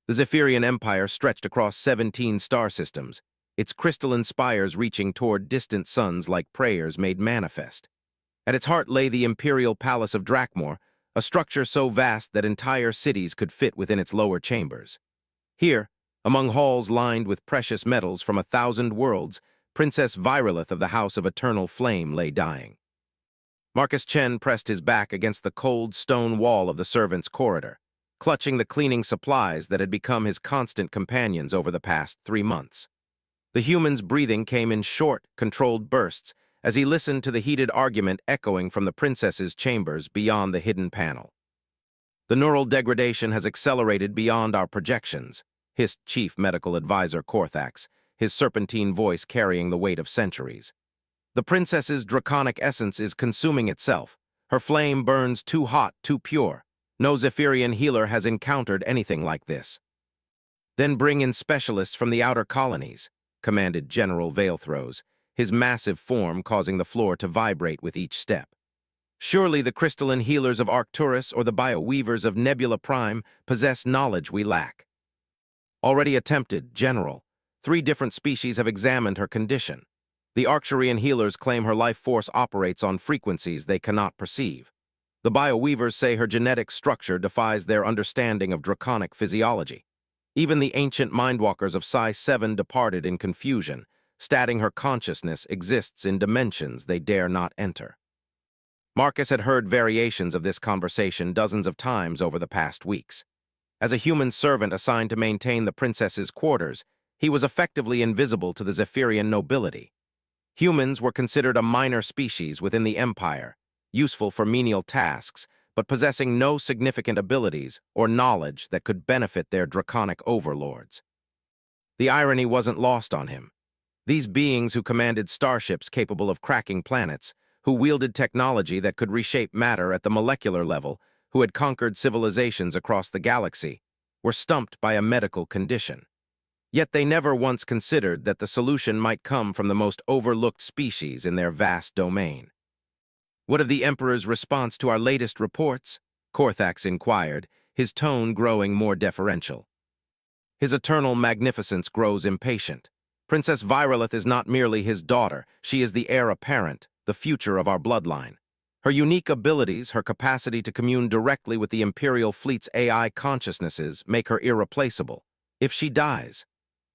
The Zephyrian Empire stretched across 17 star systems, its crystalline spires reaching toward distant suns like prayers made manifest. At its heart lay the imperial palace of Drakmor, a structure so vast that entire cities could fit within its lower chambers. Here, among halls lined with precious metals from 1,000 worlds, Princess Virolith of the House of Eternal Flame lay dying. Marcus Chen pressed his back against the cold stone wall of the servants' corridor, clutching the cleaning supplies that had become his constant companions over the past 3 months. The human's breathing came in short, controlled bursts as he listened to the heated argument echoing from the princess's chambers beyond the hidden panel. "The neural degradation has accelerated beyond our projections," hissed Chief Medical Advisor Korthax, his serpentine voice carrying the weight of centuries. "The princess's draconic essence is consuming itself. Her flame burns too hot, too pure. No Zephyrian healer has encountered anything like this." "Then bring in specialists from the outer colonies," commanded General Veilthrows, his massive form causing the floor to vibrate with each step. "Surely the crystalline healers of Arcturus or the bioweavers of Nebula Prime possess knowledge we lack." "Already attempted, General. 3 different species have examined her condition. The Arcturian healers claim her life force operates on frequencies they cannot perceive. The bioweavers say her genetic structure defies their understanding of draconic physiology. Even the ancient mindwalkers of Psi-7 departed in confusion, stating her consciousness exists in dimensions they dare not enter." Marcus had heard variations of this conversation dozens of times over the past weeks. As a human servant assigned to maintain the princess's quarters, he was effectively invisible to the Zephyrian nobility. Humans were considered a minor species within the Empire, useful for menial tasks, but possessing no significant abilities or knowledge that could benefit their draconic overlords. The irony wasn't lost on him. These beings who commanded starships capable of cracking planets, who wielded technology that could reshape matter at the molecular level, who had conquered civilizations across the galaxy, were stumped by a medical condition. Yet they never once considered that the solution might come from the most overlooked species in their vast domain. "What of the Emperor's response to our latest reports?" Korthax inquired, his tone growing more deferential. "His eternal magnificence grows impatient. Princess Virolith is not merely his daughter, she is the heir apparent, the future of our bloodline. Her unique abilities, her capacity to commune directly with the Imperial Fleet's AI consciousnesses make her irreplaceable. If she dies—"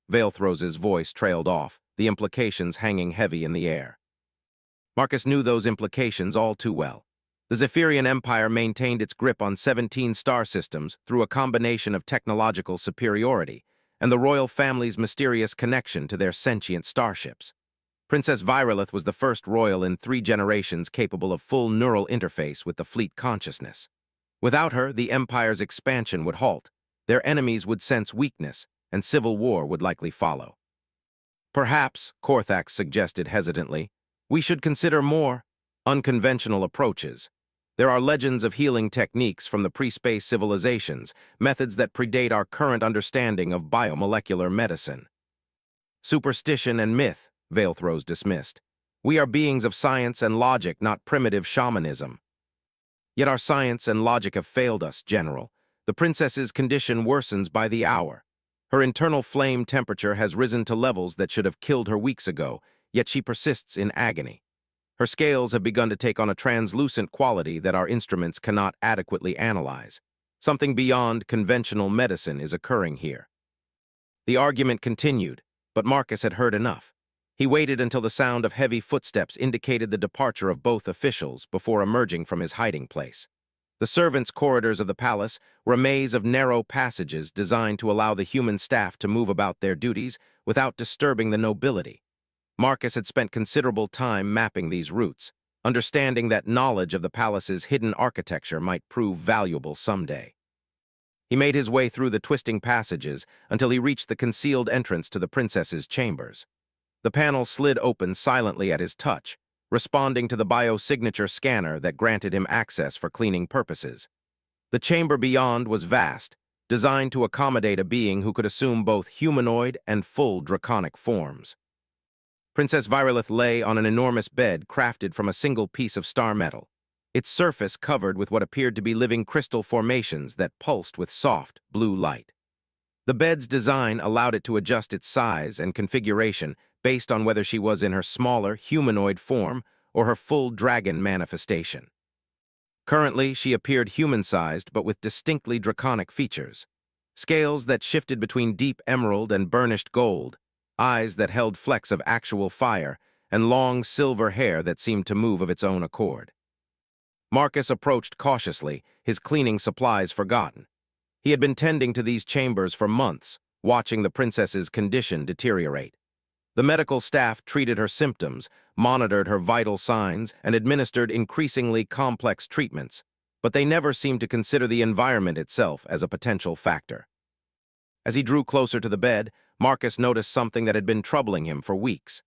Veilthrow's voice trailed off, the implications hanging heavy in the air. Marcus knew those implications all too well. The Zephyrian Empire maintained its grip on 17 star systems through a combination of technological superiority and the royal family's mysterious connection to their sentient starships. Princess Virolith was the first royal in 3 generations capable of full neural interface with the fleet consciousness. Without her, the Empire's expansion would halt, their enemies would sense weakness, and civil war would likely follow. "Perhaps," Korthax suggested hesitantly, "we should consider more unconventional approaches. There are legends of healing techniques from the pre-space civilizations, methods that predate our current understanding of biomolecular medicine." "Superstition and myth," Veilthrows dismissed. "We are beings of science and logic, not primitive shamanism." "Yet our science and logic have failed us, General. The princess's condition worsens by the hour. Her internal flame temperature has risen to levels that should have killed her weeks ago, yet she persists in agony. Her scales have begun to take on a translucent quality that our instruments cannot adequately analyze. Something beyond conventional medicine is occurring here." The argument continued, but Marcus had heard enough. He waited until the sound of heavy footsteps indicated the departure of both officials before emerging from his hiding place. The servants' corridors of the palace were a maze of narrow passages designed to allow the human staff to move about their duties without disturbing the nobility. Marcus had spent considerable time mapping these routes, understanding that knowledge of the palace's hidden architecture might prove valuable someday. He made his way through the twisting passages until he reached the concealed entrance to the princess's chambers. The panel slid open silently at his touch, responding to the biosignature scanner that granted him access for cleaning purposes. The chamber beyond was vast, designed to accommodate a being who could assume both humanoid and full draconic forms. Princess Virolith lay on an enormous bed crafted from a single piece of star metal, its surface covered with what appeared to be living crystal formations that pulsed with soft, blue light. The bed's design allowed it to adjust its size and configuration based on whether she was in her smaller, humanoid form or her full dragon manifestation. Currently, she appeared human-sized but with distinctly draconic features. Scales that shifted between deep emerald and burnished gold, eyes that held flecks of actual fire, and long silver hair that seemed to move of its own accord. Marcus approached cautiously, his cleaning supplies forgotten. He had been tending to these chambers for months, watching the princess's condition deteriorate. The medical staff treated her symptoms, monitored her vital signs, and administered increasingly complex treatments, but they never seemed to consider the environment itself as a potential factor. As he drew closer to the bed, Marcus noticed something that had been troubling him for weeks.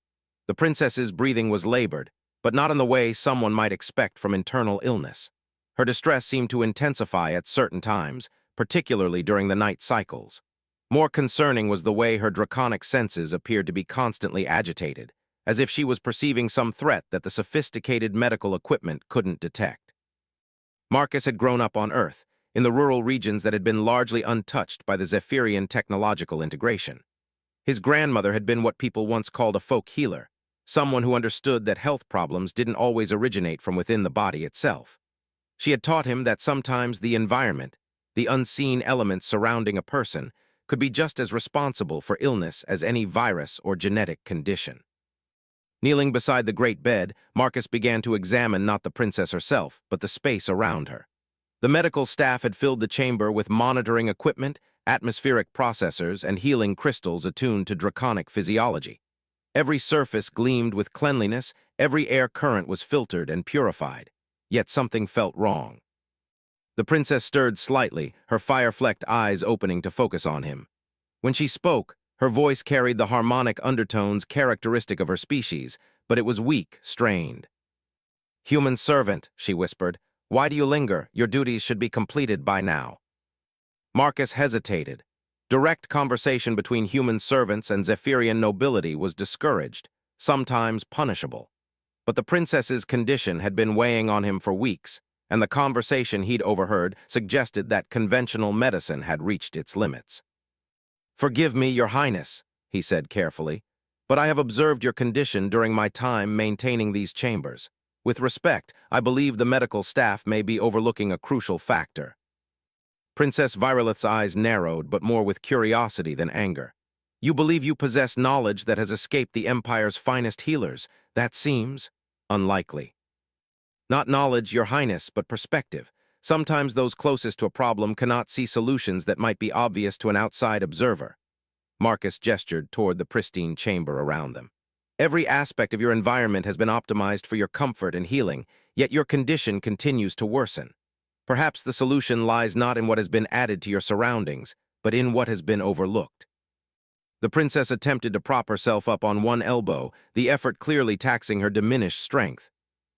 The princess's breathing was labored, but not in the way someone might expect from internal illness. Her distress seemed to intensify at certain times, particularly during the night cycles. More concerning was the way her draconic senses appeared to be constantly agitated, as if she was perceiving some threat that the sophisticated medical equipment couldn't detect. Marcus had grown up on Earth, in the rural regions that had been largely untouched by the Zephyrian technological integration. His grandmother had been what people once called a folk healer, someone who understood that health problems didn't always originate from within the body itself. She had taught him that sometimes the environment, the unseen elements surrounding a person, could be just as responsible for illness as any virus or genetic condition. Kneeling beside the great bed, Marcus began to examine not the princess herself, but the space around her. The medical staff had filled the chamber with monitoring equipment, atmospheric processors, and healing crystals attuned to draconic physiology. Every surface gleamed with cleanliness, every air current was filtered and purified. Yet something felt wrong. The princess stirred slightly, her fire-flecked eyes opening to focus on him. When she spoke, her voice carried the harmonic undertones characteristic of her species, but it was weak, strained. "Human servant," she whispered, "why do you linger? Your duties should be completed by now." Marcus hesitated. Direct conversation between human servants and Zephyrian nobility was discouraged, sometimes punishable. But the princess's condition had been weighing on him for weeks, and the conversation he'd overheard suggested that conventional medicine had reached its limits. "Forgive me, Your Highness," he said carefully, "but I have observed your condition during my time maintaining these chambers. With respect, I believe the medical staff may be overlooking a crucial factor." Princess Virolith's eyes narrowed, but more with curiosity than anger. "You believe you possess knowledge that has escaped the Empire's finest healers? That seems unlikely." "Not knowledge, Your Highness, but perspective. Sometimes those closest to a problem cannot see solutions that might be obvious to an outside observer." Marcus gestured toward the pristine chamber around them. "Every aspect of your environment has been optimized for your comfort and healing, yet your condition continues to worsen. Perhaps the solution lies not in what has been added to your surroundings, but in what has been overlooked." The princess attempted to prop herself up on one elbow, the effort clearly taxing her diminished strength.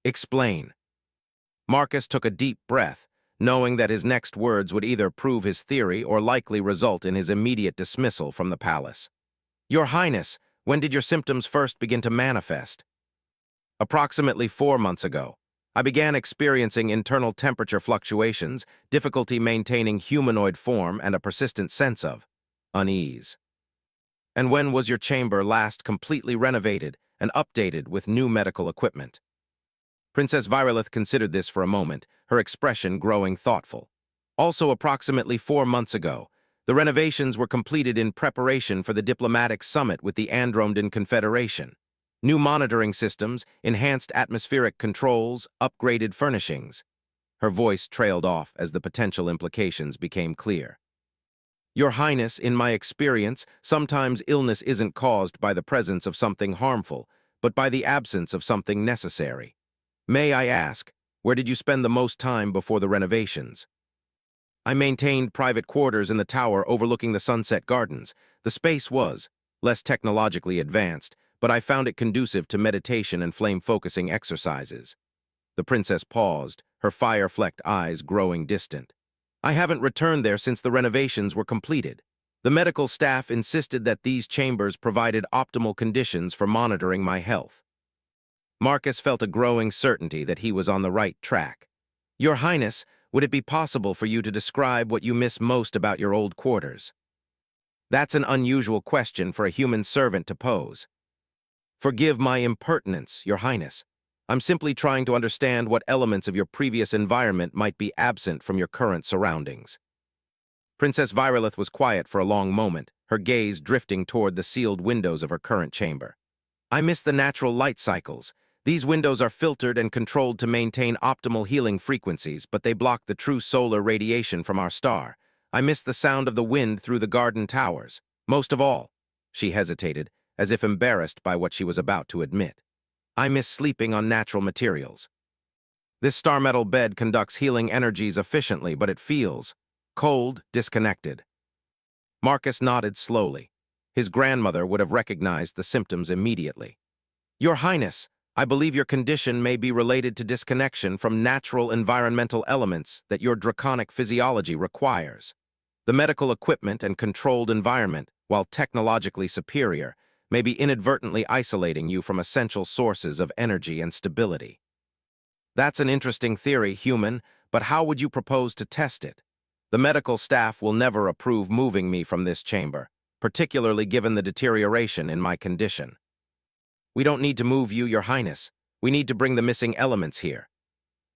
"Explain." Marcus took a deep breath, knowing that his next words would either prove his theory or likely result in his immediate dismissal from the palace. "Your Highness, when did your symptoms first begin to manifest?" "Approximately 4 months ago. I began experiencing internal temperature fluctuations, difficulty maintaining humanoid form, and a persistent sense of unease." "And when was your chamber last completely renovated and updated with new medical equipment?" Princess Virolith considered this for a moment, her expression growing thoughtful. "Also approximately 4 months ago. The renovations were completed in preparation for the diplomatic summit with the Andromedan Confederation. New monitoring systems, enhanced atmospheric controls, upgraded furnishings." Her voice trailed off as the potential implications became clear. "Your Highness, in my experience, sometimes illness isn't caused by the presence of something harmful, but by the absence of something necessary. May I ask, where did you spend the most time before the renovations?" "I maintained private quarters in the tower overlooking the Sunset Gardens. The space was less technologically advanced, but I found it conducive to meditation and flame-focusing exercises." The princess paused, her fire-flecked eyes growing distant. "I haven't returned there since the renovations were completed. The medical staff insisted that these chambers provided optimal conditions for monitoring my health." Marcus felt a growing certainty that he was on the right track. "Your Highness, would it be possible for you to describe what you miss most about your old quarters?" That's an unusual question for a human servant to pose. Forgive my impertinence, Your Highness. I'm simply trying to understand what elements of your previous environment might be absent from your current surroundings. Princess Virolith was quiet for a long moment, her gaze drifting toward the sealed windows of her current chamber. I miss the natural light cycles. These windows are filtered and controlled to maintain optimal healing frequencies, but they block the true solar radiation from our star. I miss the sound of the wind through the garden towers. Most of all, she hesitated, as if embarrassed by what she was about to admit. I miss sleeping on natural materials. This star metal bed conducts healing energies efficiently, but it feels cold, disconnected. Marcus nodded slowly. His grandmother would have recognized the symptoms immediately. Your Highness, I believe your condition may be related to disconnection from natural environmental elements that your draconic physiology requires. The medical equipment and controlled environment, while technologically superior, may be inadvertently isolating you from essential sources of energy and stability. That's an interesting theory, human, but how would you propose to test it? The medical staff will never approve moving me from this chamber, particularly given the deterioration in my condition. We don't need to move you, Your Highness. We need to bring the missing elements here.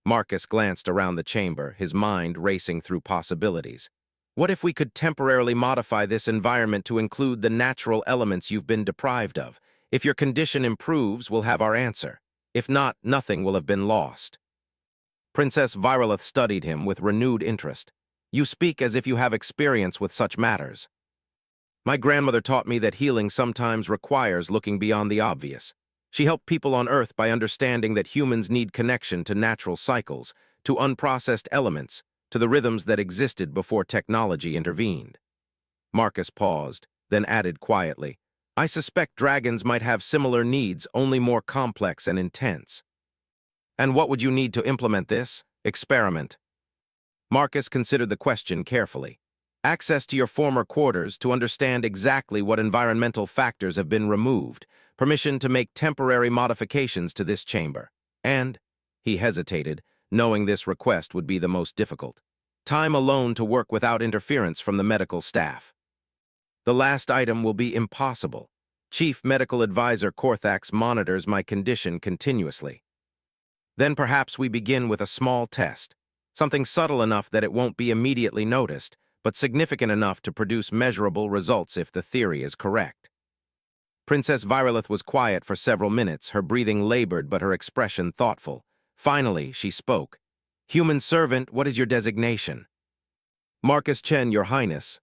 Marcus glanced around the chamber, his mind racing through possibilities. What if we could temporarily modify this environment to include the natural elements you've been deprived of? If your condition improves, we'll have our answer. If not, nothing will have been lost. Princess Virolith studied him with renewed interest. You speak as if you have experience with such matters. My grandmother taught me that healing sometimes requires looking beyond the obvious. She helped people on Earth by understanding that humans need connection to natural cycles, to unprocessed elements, to the rhythms that existed before technology intervened. Marcus paused, then added quietly, I suspect dragons might have similar needs, only more complex and intense. And what would you need to implement this? Experiment. Marcus considered the question carefully. Access to your former quarters to understand exactly what environmental factors have been removed, permission to make temporary modifications to this chamber, and, he hesitated, knowing this request would be the most difficult, time alone to work without interference from the medical staff. The last item will be impossible. Chief Medical Advisor Korthax monitors my condition continuously. Then perhaps we begin with a small test, something subtle enough that it won't be immediately noticed, but significant enough to produce measurable results if the theory is correct. Princess Virolith was quiet for several minutes, her breathing labored but her expression thoughtful. Finally, she spoke. Human servant, what is your designation? Marcus Chen, Your Highness.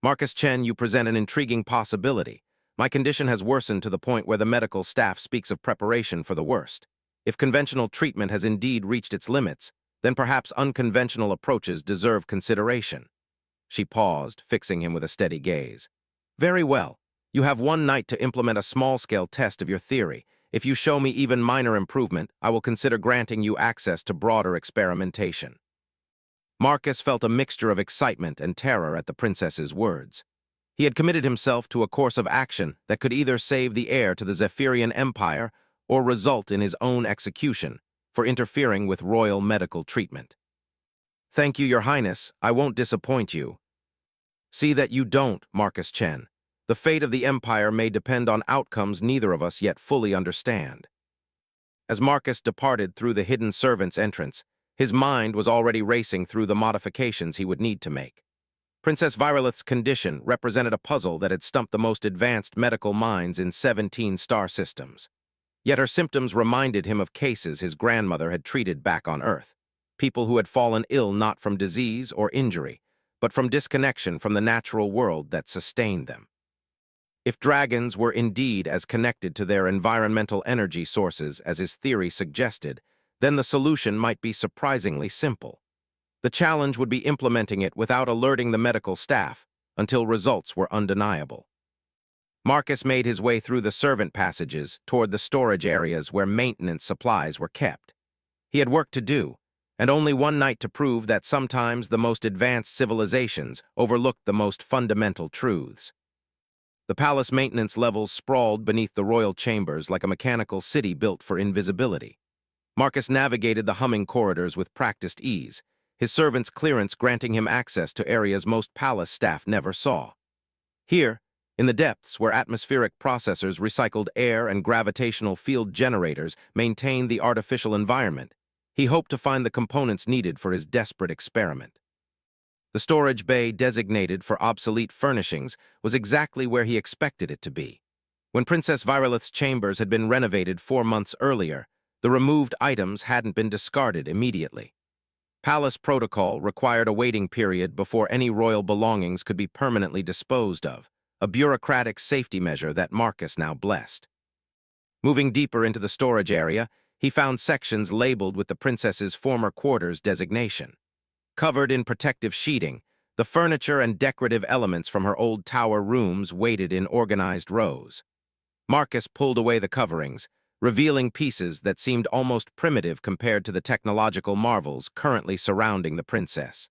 Marcus Chen, you present an intriguing possibility. My condition has worsened to the point where the medical staff speaks of preparation for the worst. If conventional treatment has indeed reached its limits, then perhaps unconventional approaches deserve consideration. She paused, fixing him with a steady gaze. Very well. You have one night to implement a small-scale test of your theory. If you show me even minor improvement, I will consider granting you access to broader experimentation. Marcus felt a mixture of excitement and terror at the princess's words. He had committed himself to a course of action that could either save the heir to the Zephyrian Empire or result in his own execution for interfering with royal medical treatment. Thank you, Your Highness. I won't disappoint you. See that you don't, Marcus Chen. The fate of the Empire may depend on outcomes neither of us yet fully understand. As Marcus departed through the hidden servant's entrance, his mind was already racing through the modifications he would need to make. Princess Virolith's condition represented a puzzle that had stumped the most advanced medical minds in 17 star systems. Yet her symptoms reminded him of cases his grandmother had treated back on Earth. People who had fallen ill not from disease or injury, but from disconnection from the natural world that sustained them. If dragons were indeed as connected to their environmental energy sources as his theory suggested, then the solution might be surprisingly simple. The challenge would be implementing it without alerting the medical staff until results were undeniable. Marcus made his way through the servant passages toward the storage areas where maintenance supplies were kept. He had work to do, and only one night to prove that sometimes the most advanced civilizations overlooked the most fundamental truths. The palace maintenance levels sprawled beneath the royal chambers like a mechanical city built for invisibility. Marcus navigated the humming corridors with practiced ease, his servant's clearance granting him access to areas most palace staff never saw. Here, in the depths where atmospheric processors recycled air and gravitational field generators maintained the artificial environment, he hoped to find the components needed for his desperate experiment. The storage bay designated for obsolete furnishings was exactly where he expected it to be. When Princess Virolith's chambers had been renovated 4 months earlier, the removed items hadn't been discarded immediately. Palace protocol required a waiting period before any royal belongings could be permanently disposed of, a bureaucratic safety measure that Marcus now blessed. Moving deeper into the storage area, he found sections labeled with the princess's former quarters designation. Covered in protective sheeting, the furniture and decorative elements from her old tower rooms waited in organized rows. Marcus pulled away the coverings, revealing pieces that seemed almost primitive compared to the technological marvels currently surrounding the princess.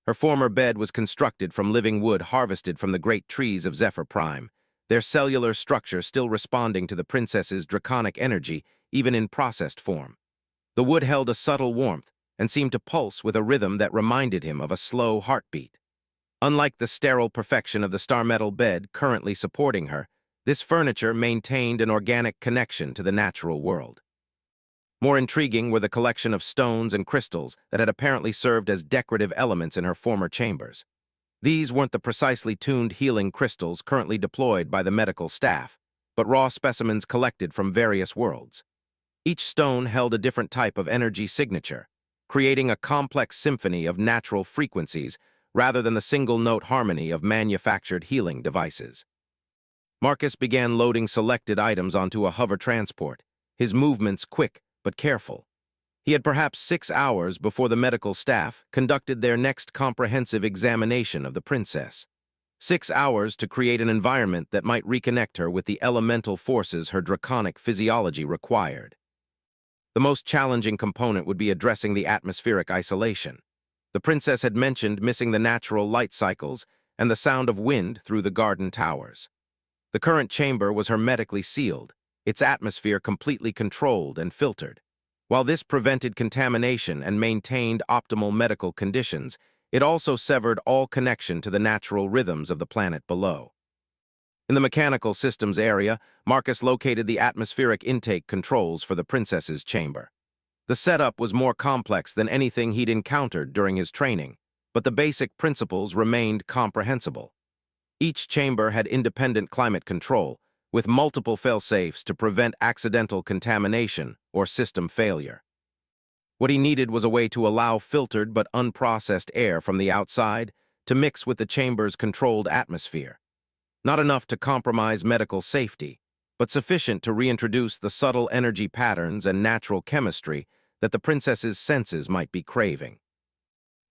Her former bed was constructed from living wood harvested from the great trees of Zephyr Prime, their cellular structure still responding to the princess's draconic energy even in processed form. The wood held a subtle warmth and seemed to pulse with a rhythm that reminded him of a slow heartbeat. Unlike the sterile perfection of the star metal bed currently supporting her, this furniture maintained an organic connection to the natural world. More intriguing were the collection of stones and crystals that had apparently served as decorative elements in her former chambers. These weren't the precisely tuned healing crystals currently deployed by the medical staff, but raw specimens collected from various worlds. Each stone held a different type of energy signature, creating a complex symphony of natural frequencies rather than the single-note harmony of manufactured healing devices. Marcus began loading selected items onto a hover transport, his movements quick but careful. He had perhaps 6 hours before the medical staff conducted their next comprehensive examination of the princess. 6 hours to create an environment that might reconnect her with the elemental forces her draconic physiology required. The most challenging component would be addressing the atmospheric isolation. The princess had mentioned missing the natural light cycles and the sound of wind through the garden towers. The current chamber was hermetically sealed, its atmosphere completely controlled and filtered. While this prevented contamination and maintained optimal medical conditions, it also severed all connection to the natural rhythms of the planet below. In the mechanical systems area, Marcus located the atmospheric intake controls for the princess's chamber. The setup was more complex than anything he'd encountered during his training, but the basic principles remained comprehensible. Each chamber had independent climate control, with multiple fail-safes to prevent accidental contamination or system failure. What he needed was a way to allow filtered but unprocessed air from the outside to mix with the chamber's controlled atmosphere. Not enough to compromise medical safety, but sufficient to reintroduce the subtle energy patterns and natural chemistry that the princess's senses might be craving.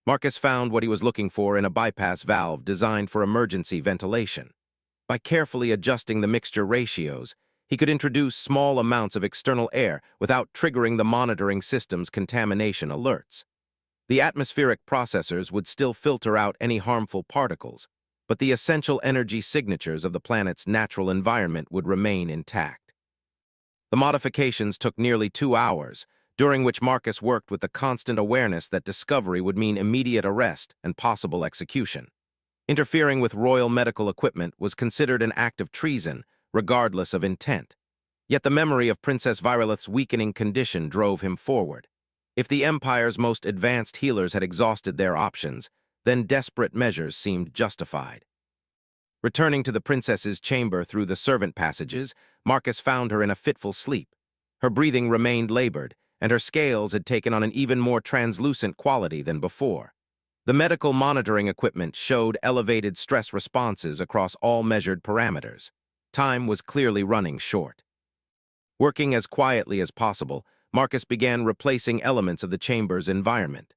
Marcus found what he was looking for in a bypass valve designed for emergency ventilation. By carefully adjusting the mixture ratios, he could introduce small amounts of external air without triggering the monitoring system's contamination alerts. The atmospheric processors would still filter out any harmful particles, but the essential energy signatures of the planet's natural environment would remain intact. The modifications took nearly 2 hours, during which Marcus worked with the constant awareness that discovery would mean immediate arrest and possible execution. Interfering with royal medical equipment was considered an act of treason, regardless of intent. Yet the memory of Princess Virolith's weakening condition drove him forward. If the Empire's most advanced healers had exhausted their options, then desperate measures seemed justified. Returning to the princess's chamber through the servant passages, Marcus found her in a fitful sleep. Her breathing remained labored, and her scales had taken on an even more translucent quality than before. The medical monitoring equipment showed elevated stress responses across all measured parameters. Time was clearly running short. Working as quietly as possible, Marcus began replacing elements of the chamber's environment.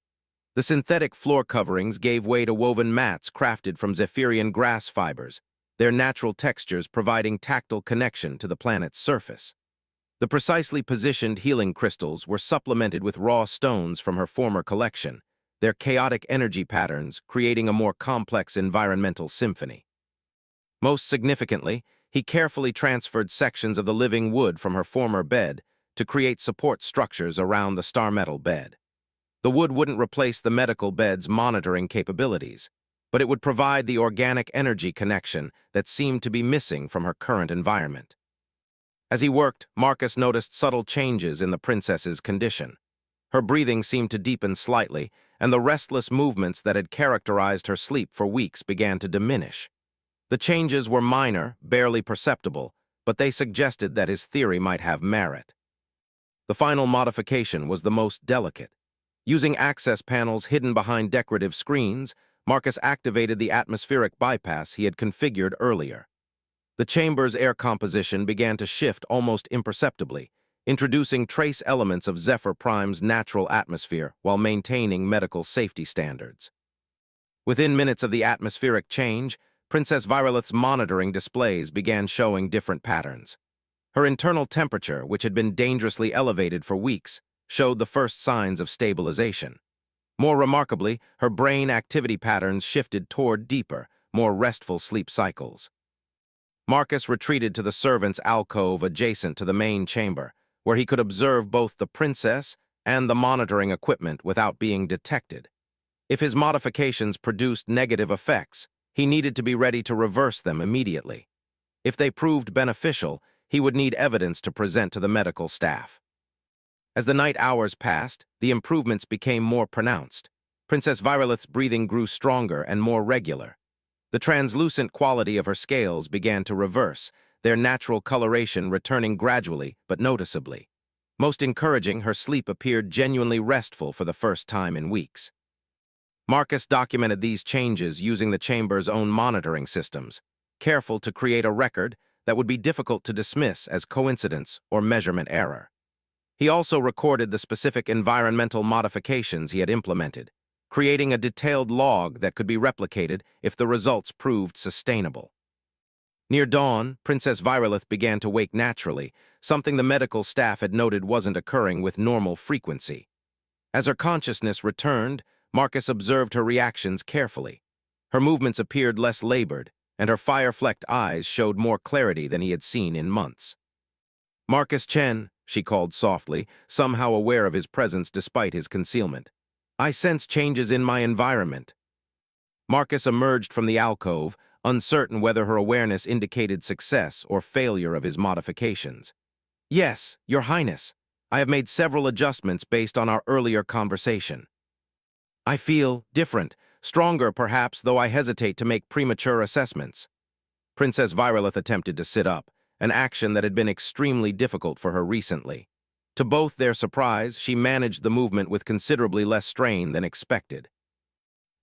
The synthetic floor coverings gave way to woven mats crafted from Zephyrian grass fibers, their natural textures providing tactile connection to the planet's surface. The precisely positioned healing crystals were supplemented with raw stones from her former collection, their chaotic energy patterns creating a more complex environmental symphony. Most significantly, he carefully transferred sections of the living wood from her former bed to create support structures around the star metal bed. The wood wouldn't replace the medical bed's monitoring capabilities, but it would provide the organic energy connection that seemed to be missing from her current environment. As he worked, Marcus noticed subtle changes in the princess's condition. Her breathing seemed to deepen slightly, and the restless movements that had characterized her sleep for weeks began to diminish. The changes were minor, barely perceptible, but they suggested that his theory might have merit. The final modification was the most delicate. Using access panels hidden behind decorative screens, Marcus activated the atmospheric bypass he had configured earlier. The chamber's air composition began to shift almost imperceptibly, introducing trace elements of Zephyr Prime's natural atmosphere while maintaining medical safety standards. Within minutes of the atmospheric change, Princess Virolith's monitoring displays began showing different patterns. Her internal temperature, which had been dangerously elevated for weeks, showed the first signs of stabilization. More remarkably, her brain activity patterns shifted toward deeper, more restful sleep cycles. Marcus retreated to the servants' alcove adjacent to the main chamber, where he could observe both the princess and the monitoring equipment without being detected. If his modifications produced negative effects, he needed to be ready to reverse them immediately. If they proved beneficial, he would need evidence to present to the medical staff. As the night hours passed, the improvements became more pronounced. Princess Virolith's breathing grew stronger and more regular. The translucent quality of her scales began to reverse, their natural coloration returning gradually but noticeably. Most encouraging, her sleep appeared genuinely restful for the first time in weeks. Marcus documented these changes using the chamber's own monitoring systems, careful to create a record that would be difficult to dismiss as coincidence or measurement error. He also recorded the specific environmental modifications he had implemented, creating a detailed log that could be replicated if the results proved sustainable. Near dawn, Princess Virolith began to wake naturally, something the medical staff had noted wasn't occurring with normal frequency. As her consciousness returned, Marcus observed her reactions carefully. Her movements appeared less labored, and her fire-flecked eyes showed more clarity than he had seen in months. "Marcus Chen," she called softly, somehow aware of his presence despite his concealment. "I sense changes in my environment." Marcus emerged from the alcove, uncertain whether her awareness indicated success or failure of his modifications. "Yes, Your Highness. I have made several adjustments based on our earlier conversation. I feel different, stronger perhaps, though I hesitate to make premature assessments." Princess Virolith attempted to sit up, an action that had been extremely difficult for her recently. To both their surprise, she managed the movement with considerably less strain than expected.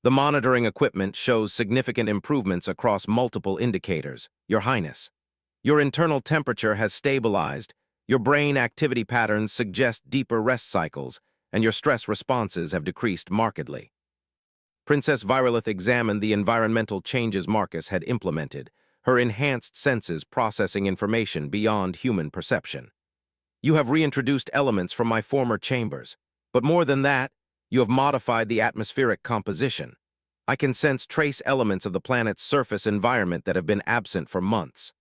"The monitoring equipment shows significant improvements across multiple indicators, Your Highness. Your internal temperature has stabilized, your brain activity patterns suggest deeper rest cycles, and your stress responses have decreased markedly." Princess Virolith examined the environmental changes Marcus had implemented, her enhanced senses processing information beyond human perception. "You have reintroduced elements from my former chambers, but more than that, you have modified the atmospheric composition. I can sense trace elements of the planet's surface environment that have been absent for months.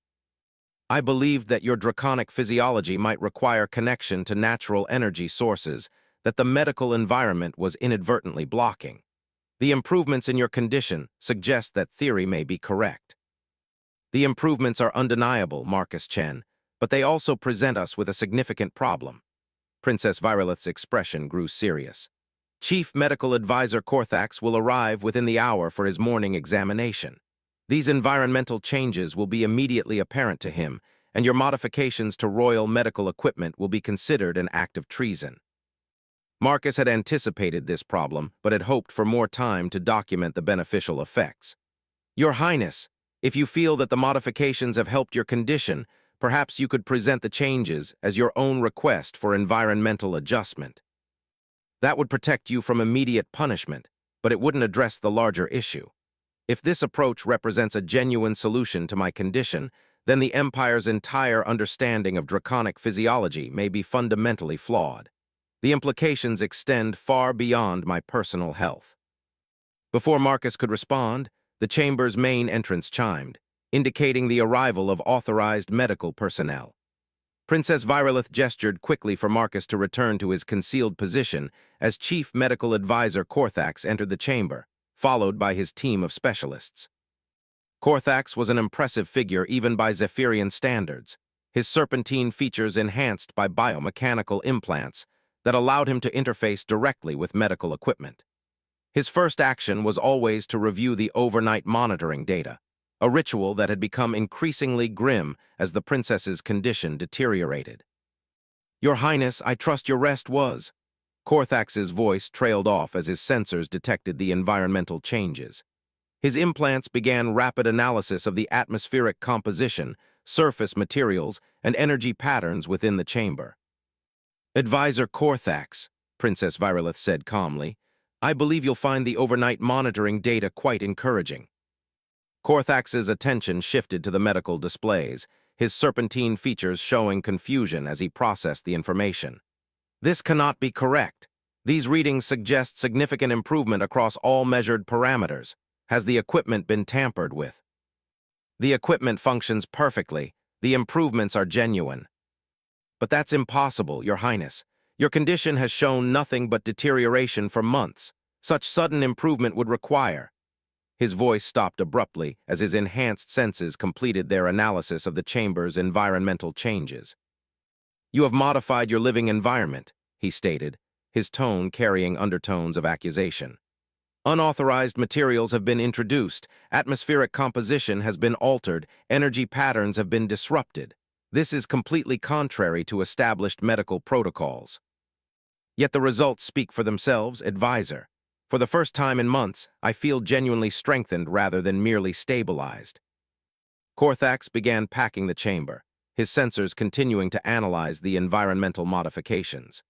I believed that your draconic physiology might require connection to natural energy sources that the medical environment was inadvertently blocking. The improvements in your condition suggest that theory may be correct." "The improvements are undeniable, Marcus Chen, but they also present us with a significant problem." Princess Virolith's expression grew serious. "Chief Medical Advisor Korthax will arrive within the hour for his morning examination. These environmental changes will be immediately apparent to him, and your modifications to royal medical equipment will be considered an act of treason." Marcus had anticipated this problem, but had hoped for more time to document the beneficial effects. "Your Highness, if you feel that the modifications have helped your condition, perhaps you could present the changes as your own request for environmental adjustment. That would protect you from immediate punishment, but it wouldn't address the larger issue. If this approach represents a genuine solution to my condition, then the Empire's entire understanding of draconic physiology may be fundamentally flawed. The implications extend far beyond my personal health." Before Marcus could respond, the chamber's main entrance chimed, indicating the arrival of authorized medical personnel. Princess Virolith gestured quickly for Marcus to return to his concealed position as Chief Medical Advisor Korthax entered the chamber, followed by his team of specialists. Korthax was an impressive figure even by Zephyrian standards, his serpentine features enhanced by biomechanical implants that allowed him to interface directly with medical equipment. His first action was always to review the overnight monitoring data, a ritual that had become increasingly grim as the princess's condition deteriorated. "Your Highness, I trust your rest was." Korthax's voice trailed off as his sensors detected the environmental changes. His implants began rapid analysis of the atmospheric composition, surface materials, and energy patterns within the chamber. "Advisor Korthax," Princess Virolith said calmly, "I believe you'll find the overnight monitoring data quite encouraging." Korthax's attention shifted to the medical displays, his serpentine features showing confusion as he processed the information. "This cannot be correct. These readings suggest significant improvement across all measured parameters. Has the equipment been tampered with?" "The equipment functions perfectly. The improvements are genuine." "But that's impossible, Your Highness. Your condition has shown nothing but deterioration for months. Such sudden improvement would require—" His voice stopped abruptly as his enhanced senses completed their analysis of the chamber's environmental changes. "You have modified your living environment," he stated, his tone carrying undertones of accusation. "Unauthorized materials have been introduced, atmospheric composition has been altered, energy patterns have been disrupted. This is completely contrary to established medical protocols." "Yet the results speak for themselves, Advisor. For the first time in months, I feel genuinely strengthened rather than merely stabilized." Korthax began packing the chamber, his sensors continuing to analyze the environmental modifications.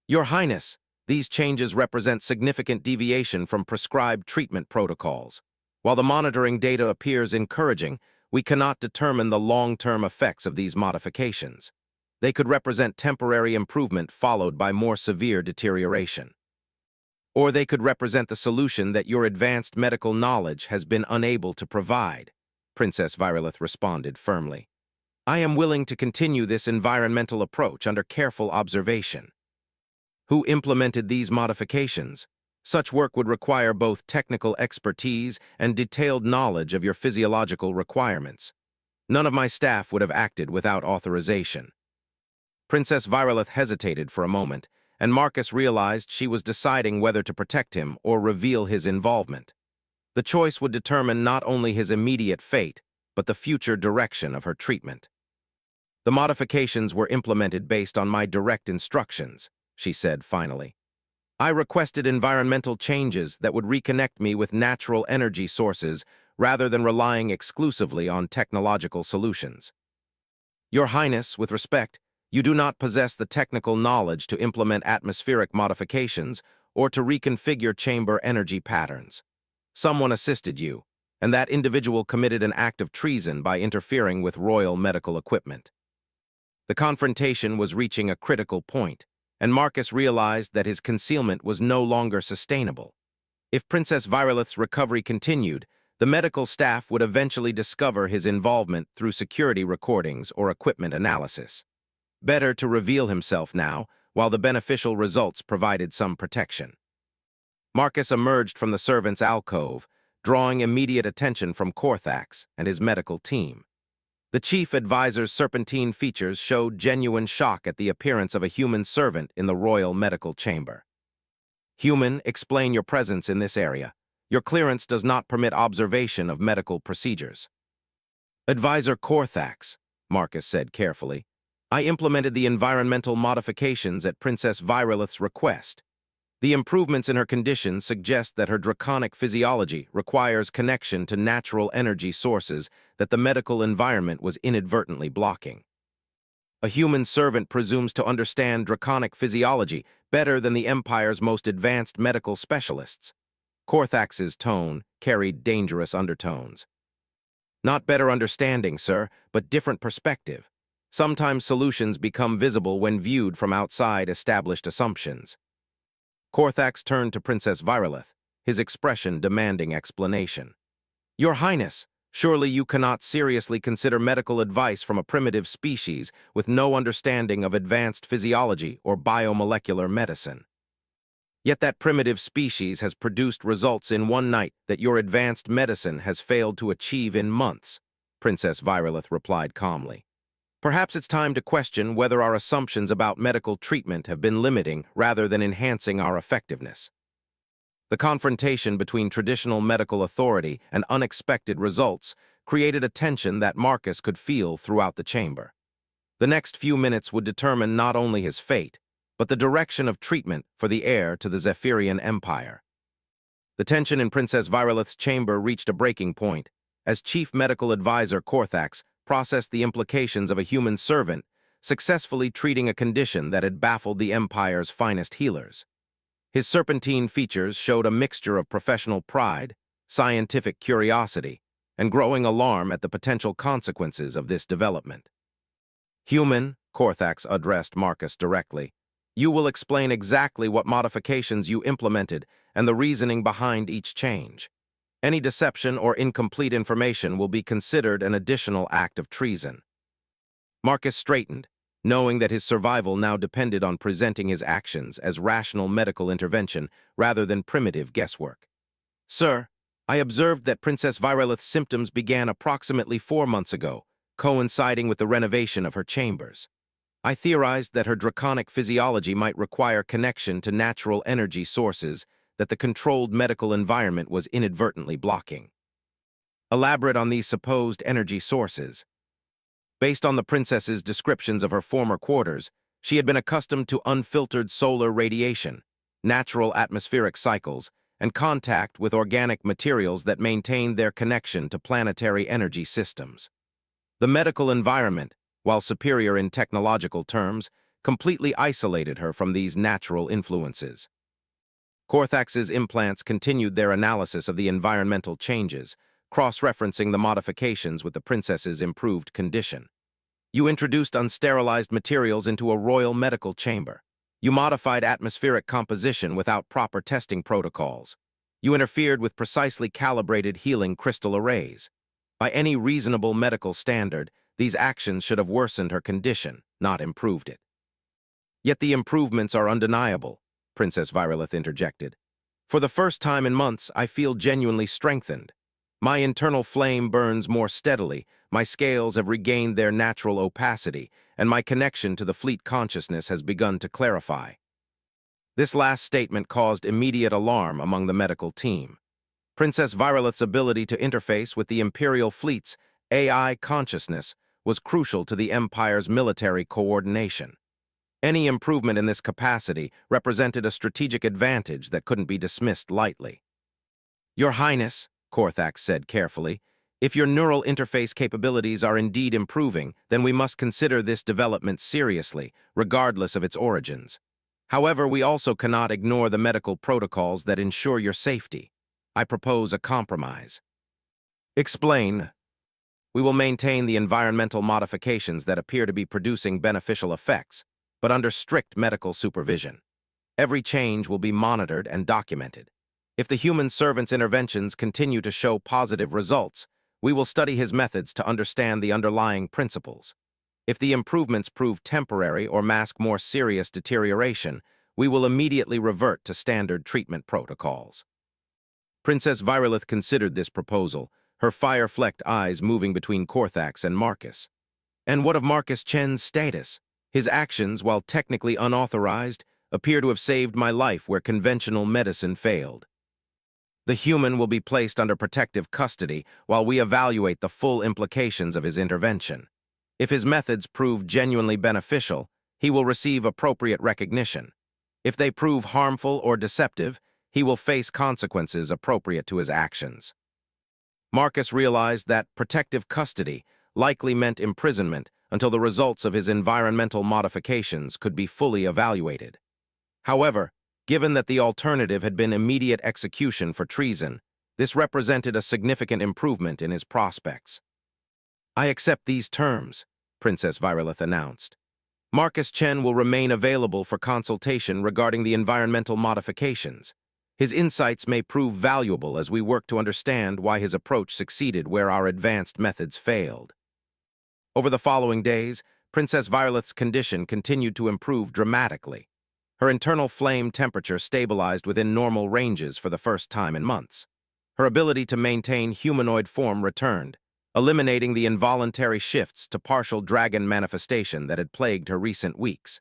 "Your Highness, these changes represent significant deviation from prescribed treatment protocols. While the monitoring data appears encouraging, we cannot determine the long-term effects of these modifications. They could represent temporary improvement followed by more severe deterioration. Or they could represent the solution that your advanced medical knowledge has been unable to provide," Princess Virolith responded firmly. "I am willing to continue this environmental approach under careful observation." "Who implemented these modifications? Such work would require both technical expertise and detailed knowledge of your physiological requirements. None of my staff would have acted without authorization." Princess Virolith hesitated for a moment, and Marcus realized she was deciding whether to protect him or reveal his involvement. The choice would determine not only his immediate fate, but the future direction of her treatment. "The modifications were implemented based on my direct instructions," she said finally. "I requested environmental changes that would reconnect me with natural energy sources rather than relying exclusively on technological solutions." "Your Highness, with respect, you do not possess the technical knowledge to implement atmospheric modifications or to reconfigure chamber energy patterns. Someone assisted you, and that individual committed an act of treason by interfering with royal medical equipment." The confrontation was reaching a critical point, and Marcus realized that his concealment was no longer sustainable. If Princess Virolith's recovery continued, the medical staff would eventually discover his involvement through security recordings or equipment analysis. Better to reveal himself now, while the beneficial results provided some protection. Marcus emerged from the servants' alcove, drawing immediate attention from Korthax and his medical team. The chief advisor's serpentine features showed genuine shock at the appearance of a human servant in the royal medical chamber. "Human, explain your presence in this area. Your clearance does not permit observation of medical procedures." "Advisor Korthax," Marcus said carefully, "I implemented the environmental modifications at Princess Virolith's request. The improvements in her condition suggest that her draconic physiology requires connection to natural energy sources that the medical environment was inadvertently blocking." "A human servant presumes to understand draconic physiology better than the Empire's most advanced medical specialists." Korthax's tone carried dangerous undertones. "Not better understanding, sir, but different perspective. Sometimes solutions become visible when viewed from outside established assumptions." Korthax turned to Princess Virolith, his expression demanding explanation. "Your Highness, surely you cannot seriously consider medical advice from a primitive species with no understanding of advanced physiology or biomolecular medicine." Yet that primitive species has produced results in one night that your advanced medicine has failed to achieve in months, Princess Virolith replied calmly. Perhaps it's time to question whether our assumptions about medical treatment have been limiting rather than enhancing our effectiveness. The confrontation between traditional medical authority and unexpected results created a tension that Marcus could feel throughout the chamber. The next few minutes would determine not only his fate, but the direction of treatment for the heir to the Zephyrian Empire. The tension in Princess Virolith's chamber reached a breaking point as Chief Medical Advisor Korthax processed the implications of a human servant successfully treating a condition that had baffled the Empire's finest healers. His serpentine features showed a mixture of professional pride, scientific curiosity, and growing alarm at the potential consequences of this development. Human, Korthax addressed Marcus directly, you will explain exactly what modifications you implemented and the reasoning behind each change. Any deception or incomplete information will be considered an additional act of treason. Marcus straightened, knowing that his survival now depended on presenting his actions as rational medical intervention rather than primitive guesswork. Sir, I observed that Princess Virolith's symptoms began approximately 4 months ago, coinciding with the renovation of her chambers. I theorized that her draconic physiology might require connection to natural energy sources that the controlled medical environment was inadvertently blocking. Elaborate on these supposed energy sources. Based on the princess's descriptions of her former quarters, she had been accustomed to unfiltered solar radiation, natural atmospheric cycles, and contact with organic materials that maintained their connection to planetary energy systems. The medical environment, while superior in technological terms, completely isolated her from these natural influences. Korthax's implants continued their analysis of the environmental changes, cross-referencing the modifications with the princess's improved condition. You introduced unsterilized materials into a royal medical chamber. You modified atmospheric composition without proper testing protocols. You interfered with precisely calibrated healing crystal arrays. By any reasonable medical standard, these actions should have worsened her condition, not improved it. Yet the improvements are undeniable, Princess Virolith interjected. For the first time in months, I feel genuinely strengthened. My internal flame burns more steadily, my scales have regained their natural opacity, and my connection to the fleet consciousness has begun to clarify. This last statement caused immediate alarm among the medical team. Princess Virolith's ability to interface with the Imperial fleet's AI consciousness was crucial to the Empire's military coordination. Any improvement in this capacity represented a strategic advantage that couldn't be dismissed lightly. Your Highness, Korthax said carefully, if your neural interface capabilities are indeed improving, then we must consider this development seriously, regardless of its origins. However, we also cannot ignore the medical protocols that ensure your safety. I propose a compromise. Explain. We will maintain the environmental modifications that appear to be producing beneficial effects, but under strict medical supervision. Every change will be monitored and documented. If the human servant's interventions continue to show positive results, we will study his methods to understand the underlying principles. If the improvements prove temporary or mask more serious deterioration, we will immediately revert to standard treatment protocols. Princess Virolith considered this proposal, her fire-flecked eyes moving between Korthax and Marcus. And what of Marcus Chen's status? His actions, while technically unauthorized, appear to have saved my life where conventional medicine failed. The human will be placed under protective custody while we evaluate the full implications of his intervention. If his methods prove genuinely beneficial, he will receive appropriate recognition. If they prove harmful or deceptive, he will face consequences appropriate to his actions. Marcus realized that protective custody likely meant imprisonment until the results of his environmental modifications could be fully evaluated. However, given that the alternative had been immediate execution for treason, this represented a significant improvement in his prospects. I accept these terms, Princess Virolith announced. Marcus Chen will remain available for consultation regarding the environmental modifications. His insights may prove valuable as we work to understand why his approach succeeded where our advanced methods failed. Over the following days, Princess Virolith's condition continued to improve dramatically. Her internal flame temperature stabilized within normal ranges for the first time in months. Her ability to maintain humanoid form returned, eliminating the involuntary shifts to partial dragon manifestation that had plagued her recent weeks.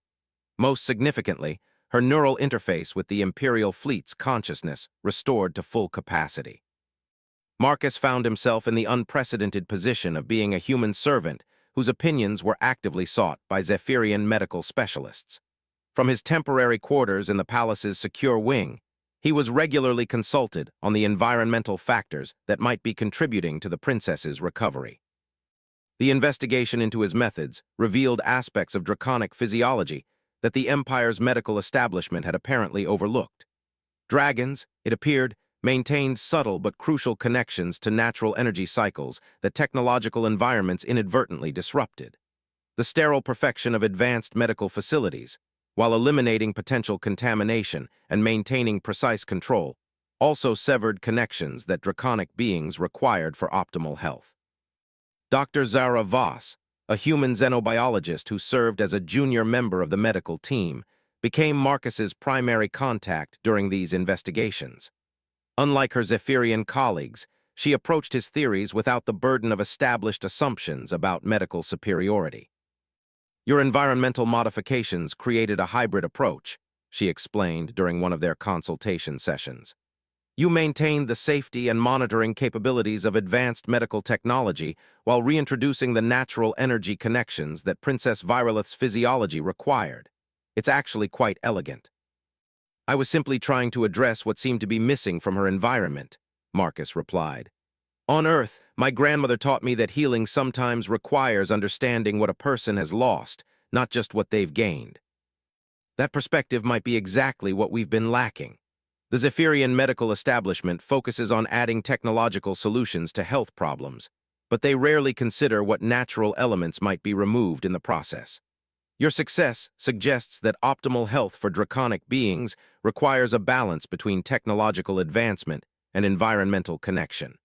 Most significantly, her neural interface with the Imperial fleet's consciousness restored to full capacity. Marcus found himself in the unprecedented position of being a human servant whose opinions were actively sought by Zephyrian medical specialists. From his temporary quarters in the palace's secure wing, he was regularly consulted on the environmental factors that might be contributing to the princess's recovery. The investigation into his methods revealed aspects of draconic physiology that the Empire's medical establishment had apparently overlooked. Dragons, it appeared, maintained subtle but crucial connections to natural energy cycles that technological environments inadvertently disrupted. The sterile perfection of advanced medical facilities, while eliminating potential contamination and maintaining precise control, also severed connections that draconic beings required for optimal health. Dr. Zara Voss, a human xenobiologist who served as a junior member of the medical team, became Marcus's primary contact during these investigations. Unlike her Zephyrian colleagues, she approached his theories without the burden of established assumptions about medical superiority. "Your environmental modifications created a hybrid approach," she explained during one of their consultation sessions. "You maintained the safety and monitoring capabilities of advanced medical technology while reintroducing the natural energy connections that Princess Virolith's physiology required. It's actually quite elegant." "I was simply trying to address what seemed to be missing from her environment," Marcus replied. "On Earth, my grandmother taught me that healing sometimes requires understanding what a person has lost, not just what they've gained. That perspective might be exactly what we've been lacking. The Zephyrian medical establishment focuses on adding technological solutions to health problems, but they rarely consider what natural elements might be removed in the process. Your success suggests that optimal health for draconic beings requires a balance between technological advancement and environmental connection."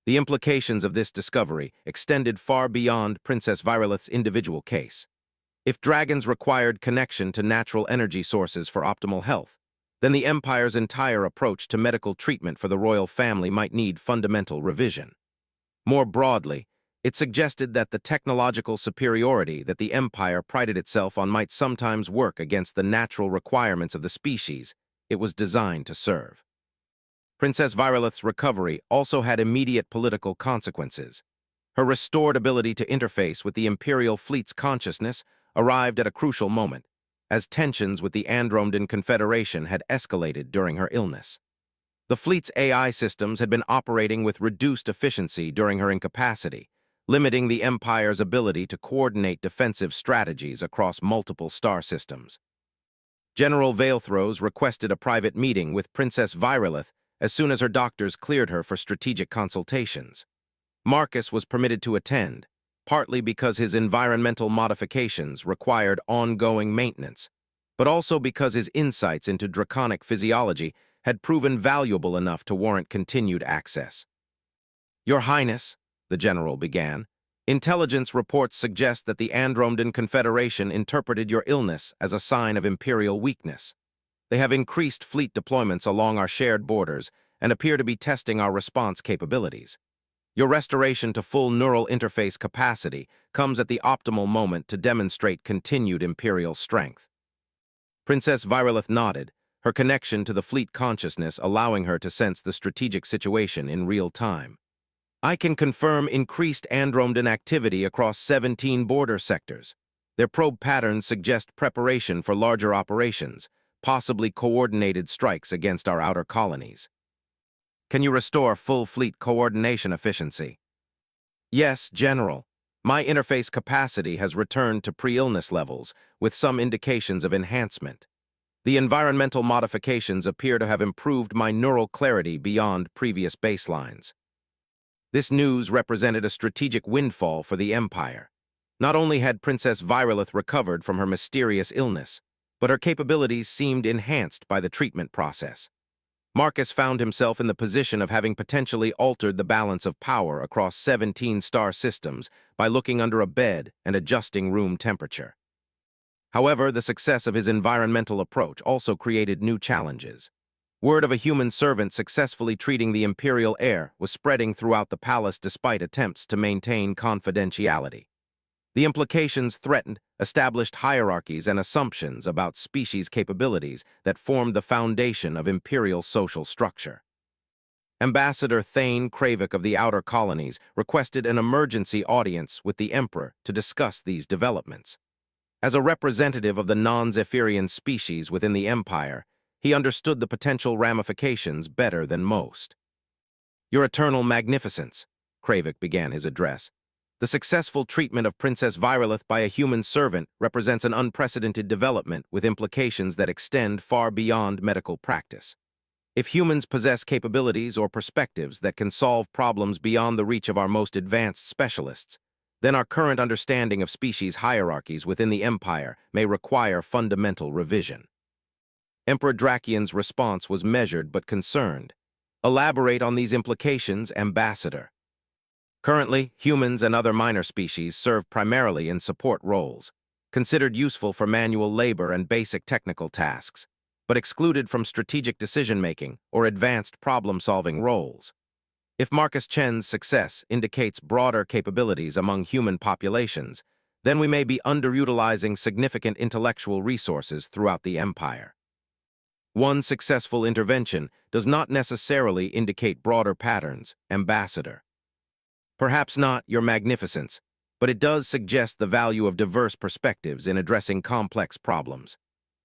The implications of this discovery extended far beyond Princess Virolith's individual case. If dragons required connection to natural energy sources for optimal health, then the Empire's entire approach to medical treatment for the royal family might need fundamental revision. More broadly, it suggested that the technological superiority that the Empire prided itself on might sometimes work against the natural requirements of the species it was designed to serve. Princess Virolith's recovery also had immediate political consequences. Her restored ability to interface with the Imperial fleet's consciousness arrived at a crucial moment, as tensions with the Andromedan Confederation had escalated during her illness. The fleet's AI systems had been operating with reduced efficiency during her incapacity, limiting the Empire's ability to coordinate defensive strategies across multiple star systems. General Veilthros requested a private meeting with Princess Virolith as soon as her doctors cleared her for strategic consultations. Marcus was permitted to attend, partly because his environmental modifications required ongoing maintenance, but also because his insights into draconic physiology had proven valuable enough to warrant continued access. "Your Highness," the general began, "intelligence reports suggest that the Andromedan Confederation interpreted your illness as a sign of Imperial weakness. They have increased fleet deployments along our shared borders and appear to be testing our response capabilities. Your restoration to full neural interface capacity comes at the optimal moment to demonstrate continued Imperial strength." Princess Virolith nodded, her connection to the fleet consciousness allowing her to sense the strategic situation in real time. "I can confirm increased Andromedan activity across 17 border sectors. Their probe patterns suggest preparation for larger operations, possibly coordinated strikes against our outer colonies. Can you restore full fleet coordination efficiency?" "Yes, General. My interface capacity has returned to pre-illness levels, with some indications of enhancement. The environmental modifications appear to have improved my neural clarity beyond previous baselines." This news represented a strategic windfall for the Empire. Not only had Princess Virolith recovered from her mysterious illness, but her capabilities seemed enhanced by the treatment process. Marcus found himself in the position of having potentially altered the balance of power across 17 star systems by looking under a bed and adjusting room temperature. However, the success of his environmental approach also created new challenges. Word of a human servant successfully treating the imperial heir was spreading throughout the palace despite attempts to maintain confidentiality. The implications threatened established hierarchies and assumptions about species capabilities that formed the foundation of imperial social structure. Ambassador Thane Kravik of the Outer Colonies requested an emergency audience with the Emperor to discuss these developments. As a representative of the non-Zephyrian species within the Empire, he understood the potential ramifications better than most. Your Eternal Magnificence, Kravik began his address. The successful treatment of Princess Virolith by a human servant represents an unprecedented development with implications that extend far beyond medical practice. If humans possess capabilities or perspectives that can solve problems beyond the reach of our most advanced specialists, then our current understanding of species hierarchies within the Empire may require fundamental revision. Emperor Drakian's response was measured but concerned. Elaborate on these implications, Ambassador. Currently, humans and other minor species serve primarily in support roles, considered useful for manual labor and basic technical tasks, but excluded from strategic decision-making or advanced problem-solving roles. If Marcus Chen's success indicates broader capabilities among human populations, then we may be underutilizing significant intellectual resources throughout the Empire. One successful intervention does not necessarily indicate broader patterns, Ambassador. Perhaps not, Your Magnificence, but it does suggest the value of diverse perspectives in addressing complex problems.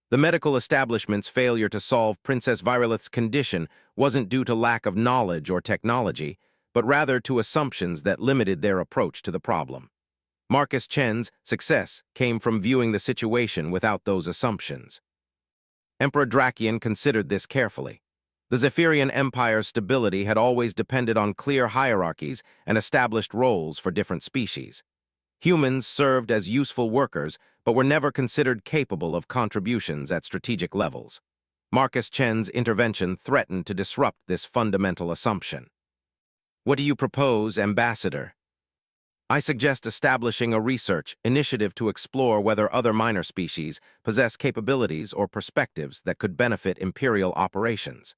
The medical establishment's failure to solve Princess Virolith's condition wasn't due to lack of knowledge or technology, but rather to assumptions that limited their approach to the problem. Marcus Chen's success came from viewing the situation without those assumptions. Emperor Drakian considered this carefully. The Zephyrian Empire's stability had always depended on clear hierarchies and established roles for different species. Humans served as useful workers, but were never considered capable of contributions at strategic levels. Marcus Chen's intervention threatened to disrupt this fundamental assumption. What do you propose, Ambassador? I suggest establishing a research initiative to explore whether other minor species possess capabilities or perspectives that could benefit Imperial operations.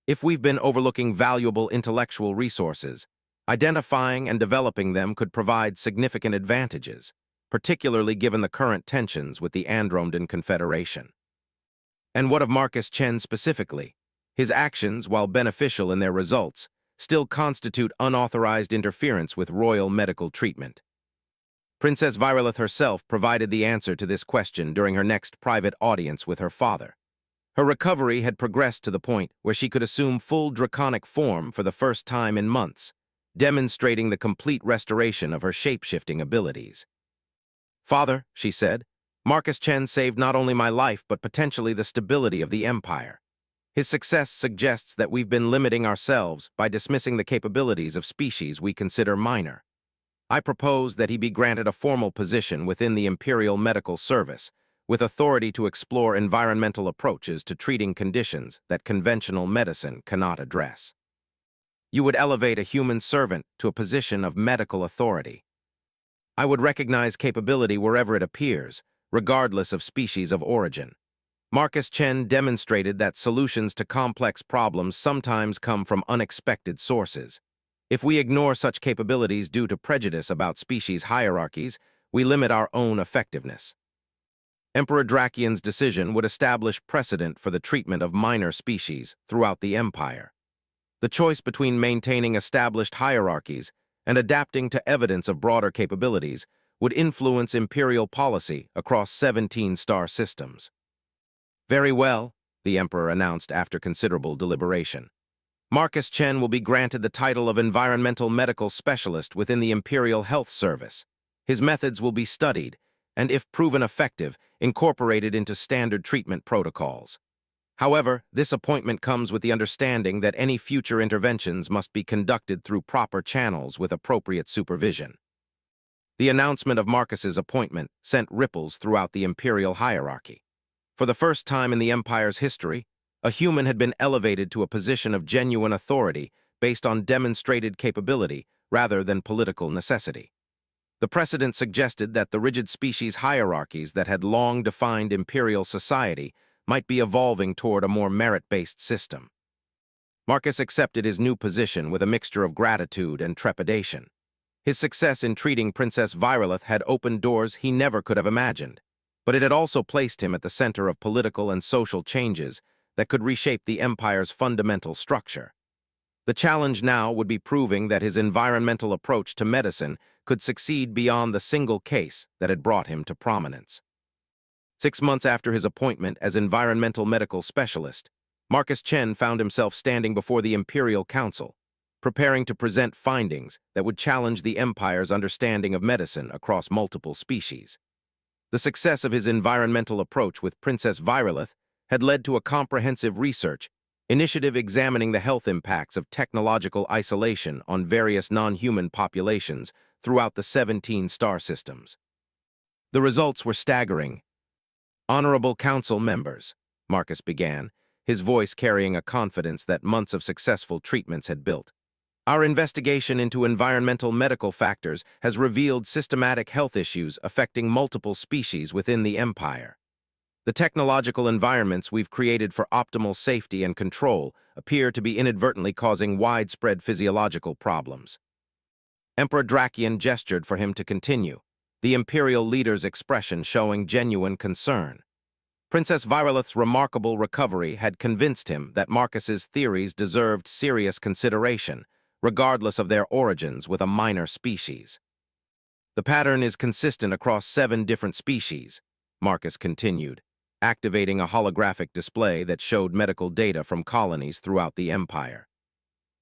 If we've been overlooking valuable intellectual resources, identifying and developing them could provide significant advantages, particularly given the current tensions with the Andromedan Confederation. And what of Marcus Chen specifically? His actions, while beneficial in their results, still constitute unauthorized interference with royal medical treatment. Princess Virolith herself provided the answer to this question during her next private audience with her father. Her recovery had progressed to the point where she could assume full draconic form for the first time in months, demonstrating the complete restoration of her shape-shifting abilities. Father, she said, Marcus Chen saved not only my life but potentially the stability of the Empire. His success suggests that we've been limiting ourselves by dismissing the capabilities of species we consider minor. I propose that he be granted a formal position within the Imperial Medical Service, with authority to explore environmental approaches to treating conditions that conventional medicine cannot address. You would elevate a human servant to a position of medical authority. I would recognize capability wherever it appears, regardless of species of origin. Marcus Chen demonstrated that solutions to complex problems sometimes come from unexpected sources. If we ignore such capabilities due to prejudice about species hierarchies, we limit our own effectiveness. Emperor Drakian's decision would establish precedent for the treatment of minor species throughout the Empire. The choice between maintaining established hierarchies and adapting to evidence of broader capabilities would influence imperial policy across 17 star systems. Very well, the Emperor announced after considerable deliberation. Marcus Chen will be granted the title of Environmental Medical Specialist within the Imperial Health Service. His methods will be studied, and if proven effective, incorporated into standard treatment protocols. However, this appointment comes with the understanding that any future interventions must be conducted through proper channels with appropriate supervision. The announcement of Marcus's appointment sent ripples throughout the imperial hierarchy. For the first time in the Empire's history, a human had been elevated to a position of genuine authority based on demonstrated capability rather than political necessity. The precedent suggested that the rigid species hierarchies that had long defined imperial society might be evolving toward a more merit-based system. Marcus accepted his new position with a mixture of gratitude and trepidation. His success in treating Princess Virolith had opened doors he never could have imagined, but it had also placed him at the center of political and social changes that could reshape the Empire's fundamental structure. The challenge now would be proving that his environmental approach to medicine could succeed beyond the single case that had brought him to prominence. 6 months after his appointment as environmental medical specialist, Marcus Chen found himself standing before the Imperial Council, preparing to present findings that would challenge the Empire's understanding of medicine across multiple species. The success of his environmental approach with Princess Virolith had led to a comprehensive research initiative examining the health impacts of technological isolation on various non-human populations throughout the 17 star systems. The results were staggering. "Honorable Council members," Marcus began, his voice carrying a confidence that months of successful treatments had built. "Our investigation into environmental medical factors has revealed systematic health issues affecting multiple species within the Empire. The technological environments we've created for optimal safety and control appear to be inadvertently causing widespread physiological problems." Emperor Drakion gestured for him to continue, the Imperial leader's expression showing genuine concern. Princess Virolith's remarkable recovery had convinced him that Marcus's theories deserved serious consideration, regardless of their origins with a minor species. "The pattern is consistent across 7 different species," Marcus continued, activating a holographic display that showed medical data from colonies throughout the Empire.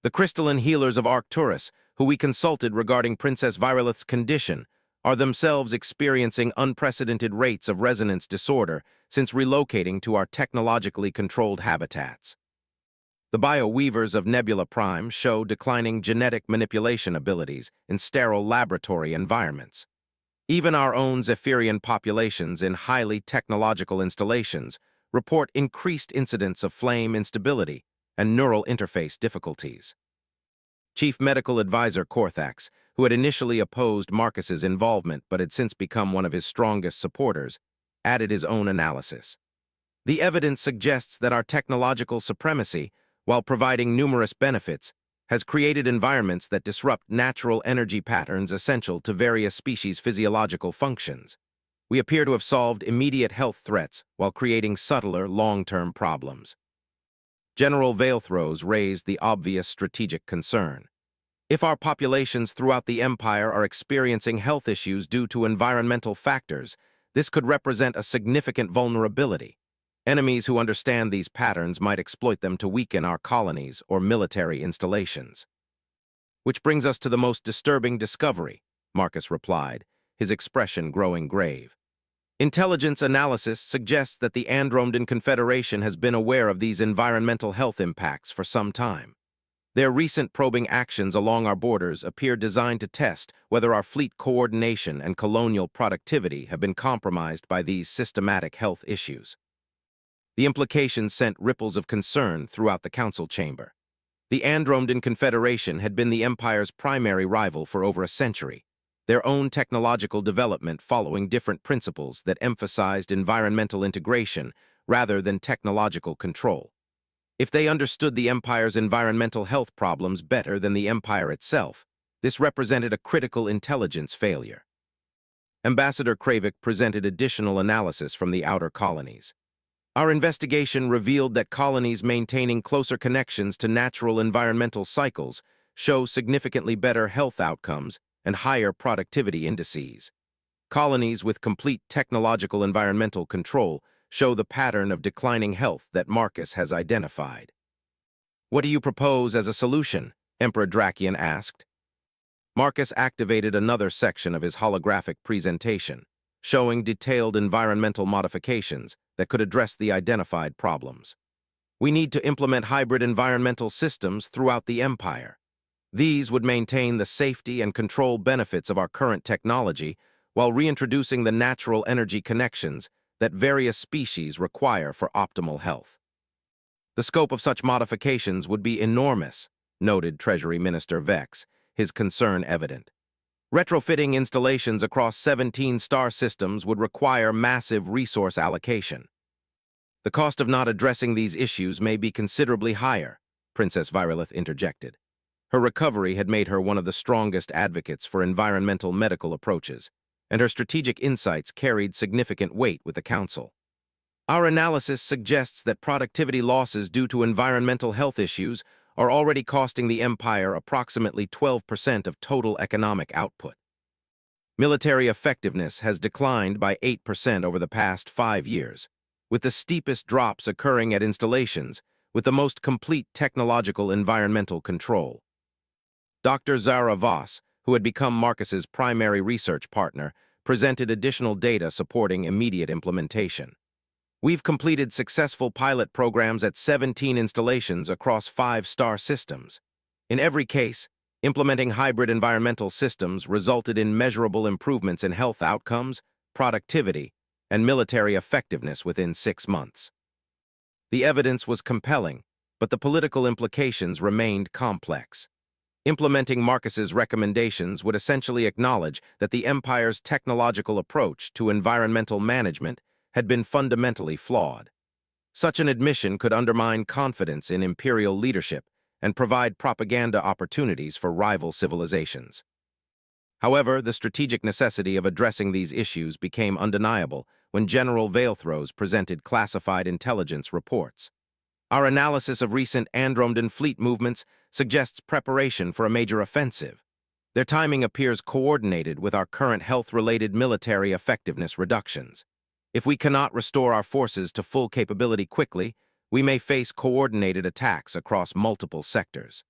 "The crystalline healers of Arcturus, who we consulted regarding Princess Virolith's condition, are themselves experiencing unprecedented rates of resonance disorder since relocating to our technologically controlled habitats. The bioweavers of Nebula Prime show declining genetic manipulation abilities in sterile laboratory environments. Even our own Zephyrian populations in highly technological installations report increased incidents of flame instability and neural interface difficulties." Chief Medical Advisor Korthax, who had initially opposed Marcus's involvement but had since become one of his strongest supporters, added his own analysis. "The evidence suggests that our technological supremacy, while providing numerous benefits, has created environments that disrupt natural energy patterns essential to various species' physiological functions. We appear to have solved immediate health threats while creating subtler, long-term problems." General Veilthros raised the obvious strategic concern. "If our populations throughout the Empire are experiencing health issues due to environmental factors, this could represent a significant vulnerability. Enemies who understand these patterns might exploit them to weaken our colonies or military installations." "Which brings us to the most disturbing discovery," Marcus replied, his expression growing grave. "Intelligence analysis suggests that the Andromedan Confederation has been aware of these environmental health impacts for some time. Their recent probing actions along our borders appear designed to test whether our fleet coordination and colonial productivity have been compromised by these systematic health issues." The implications sent ripples of concern throughout the council chamber. The Andromedan Confederation had been the Empire's primary rival for over a century, their own technological development following different principles that emphasized environmental integration rather than technological control. If they understood the Empire's environmental health problems better than the Empire itself, this represented a critical intelligence failure. Ambassador Kravik presented additional analysis from the outer colonies. "Our investigation revealed that colonies maintaining closer connections to natural environmental cycles show significantly better health outcomes and higher productivity indices. Colonies with complete technological environmental control show the pattern of declining health that Marcus has identified." "What do you propose as a solution?" Emperor Drakion asked. Marcus activated another section of his holographic presentation, showing detailed environmental modifications that could address the identified problems. "We need to implement hybrid environmental systems throughout the Empire. These would maintain the safety and control benefits of our current technology while reintroducing the natural energy connections that various species require for optimal health. The scope of such modifications would be enormous," noted Treasury Minister Vex, his concern evident. Retrofitting installations across 17 star systems would require massive resource allocation. The cost of not addressing these issues may be considerably higher, Princess Virolith interjected. Her recovery had made her one of the strongest advocates for environmental medical approaches, and her strategic insights carried significant weight with the Council. Our analysis suggests that productivity losses due to environmental health issues are already costing the Empire approximately 12% of total economic output. Military effectiveness has declined by 8% over the past 5 years, with the steepest drops occurring at installations with the most complete technological environmental control. Dr. Zara Voss, who had become Marcus's primary research partner, presented additional data supporting immediate implementation. We've completed successful pilot programs at 17 installations across 5-star systems. In every case, implementing hybrid environmental systems resulted in measurable improvements in health outcomes, productivity, and military effectiveness within 6 months. The evidence was compelling, but the political implications remained complex. Implementing Marcus's recommendations would essentially acknowledge that the Empire's technological approach to environmental management had been fundamentally flawed. Such an admission could undermine confidence in imperial leadership and provide propaganda opportunities for rival civilizations. However, the strategic necessity of addressing these issues became undeniable when General Veilthros presented classified intelligence reports. Our analysis of recent Andromedan fleet movements suggests preparation for a major offensive. Their timing appears coordinated with our current health-related military effectiveness reductions. If we cannot restore our forces to full capability quickly, we may face coordinated attacks across multiple sectors.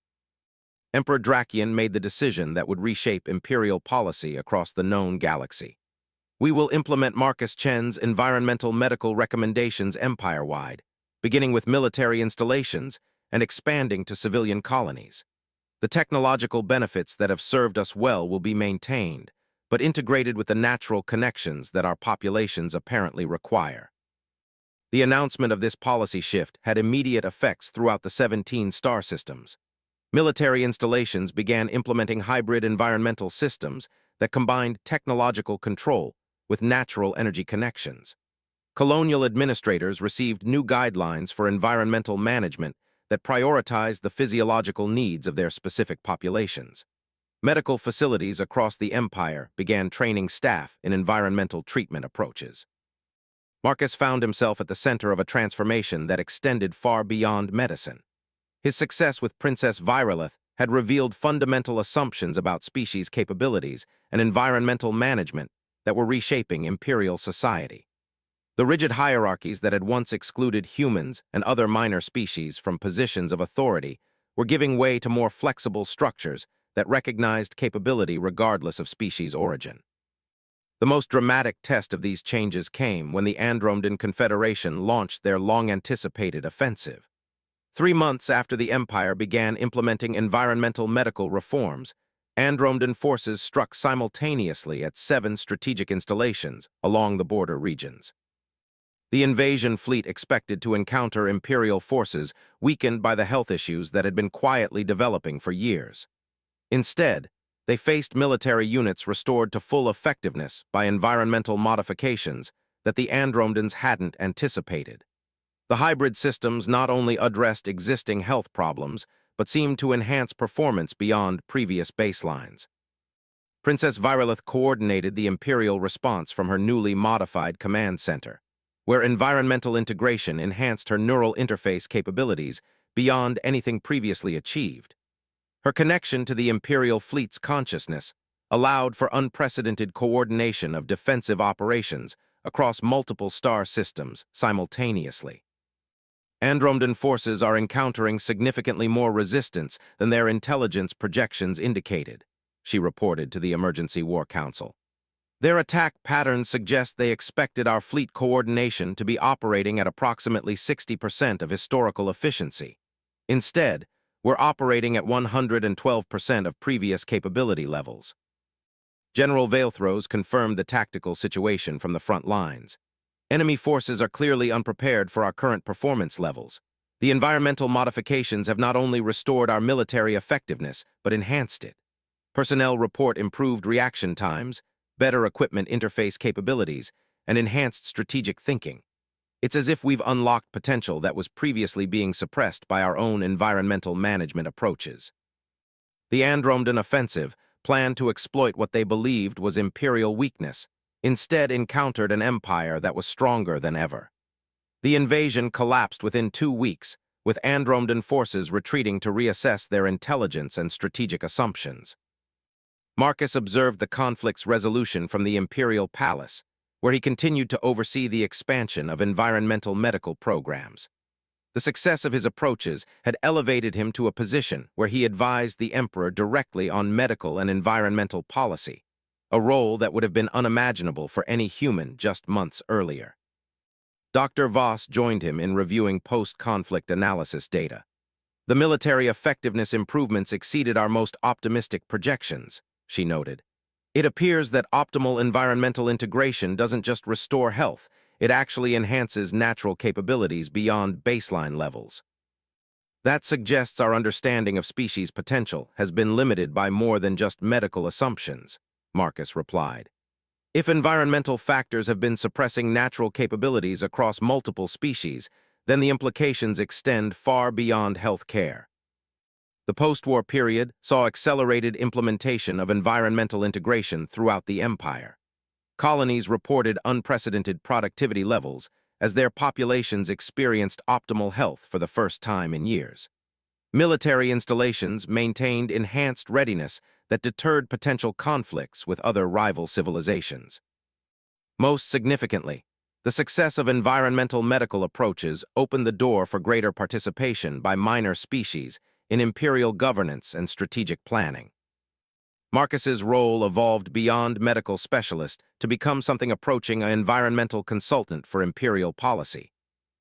Emperor Drakion made the decision that would reshape imperial policy across the known galaxy. We will implement Marcus Chen's environmental medical recommendations empire-wide, beginning with military installations and expanding to civilian colonies. The technological benefits that have served us well will be maintained, but integrated with the natural connections that our populations apparently require. The announcement of this policy shift had immediate effects throughout the 17 star systems. Military installations began implementing hybrid environmental systems that combined technological control with natural energy connections. Colonial administrators received new guidelines for environmental management that prioritized the physiological needs of their specific populations. Medical facilities across the Empire began training staff in environmental treatment approaches. Marcus found himself at the center of a transformation that extended far beyond medicine. His success with Princess Virolith had revealed fundamental assumptions about species capabilities and environmental management that were reshaping imperial society. The rigid hierarchies that had once excluded humans and other minor species from positions of authority were giving way to more flexible structures that recognized capability regardless of species origin. The most dramatic test of these changes came when the Andromedan Confederation launched their long-anticipated offensive. 3 months after the Empire began implementing environmental medical reforms, Andromedan forces struck simultaneously at 7 strategic installations along the border regions. The invasion fleet expected to encounter Imperial forces weakened by the health issues that had been quietly developing for years. Instead, they faced military units restored to full effectiveness by environmental modifications that the Andromedans hadn't anticipated. The hybrid systems not only addressed existing health problems, but seemed to enhance performance beyond previous baselines. Princess Virolith coordinated the Imperial response from her newly modified command center, where environmental integration enhanced her neural interface capabilities beyond anything previously achieved. Her connection to the Imperial fleet's consciousness allowed for unprecedented coordination of defensive operations across multiple star systems simultaneously. Andromedan forces are encountering significantly more resistance than their intelligence projections indicated, she reported to the Emergency War Council. Their attack patterns suggest they expected our fleet coordination to be operating at approximately 60% of historical efficiency. Instead, we're operating at 112% of previous capability levels. General Veilthros confirmed the tactical situation from the front lines. Enemy forces are clearly unprepared for our current performance levels. The environmental modifications have not only restored our military effectiveness, but enhanced it. Personnel report improved reaction times, better equipment interface capabilities, and enhanced strategic thinking. It's as if we've unlocked potential that was previously being suppressed by our own environmental management approaches. The Andromeda offensive planned to exploit what they believed was Imperial weakness, instead encountered an empire that was stronger than ever. The invasion collapsed within 2 weeks, with Andromedan forces retreating to reassess their intelligence and strategic assumptions. Marcus observed the conflict's resolution from the Imperial Palace, where he continued to oversee the expansion of environmental medical programs. The success of his approaches had elevated him to a position where he advised the Emperor directly on medical and environmental policy, a role that would have been unimaginable for any human just months earlier. Dr. Voss joined him in reviewing post-conflict analysis data. The military effectiveness improvements exceeded our most optimistic projections, she noted. It appears that optimal environmental integration doesn't just restore health, it actually enhances natural capabilities beyond baseline levels. That suggests our understanding of species potential has been limited by more than just medical assumptions, Marcus replied. If environmental factors have been suppressing natural capabilities across multiple species, then the implications extend far beyond health care. The post-war period saw accelerated implementation of environmental integration throughout the empire. Colonies reported unprecedented productivity levels as their populations experienced optimal health for the first time in years. Military installations maintained enhanced readiness that deterred potential conflicts with other rival civilizations. Most significantly, the success of environmental medical approaches opened the door for greater participation by minor species in imperial governance and strategic planning. Marcus's role evolved beyond medical specialist to become something approaching an environmental consultant for imperial policy.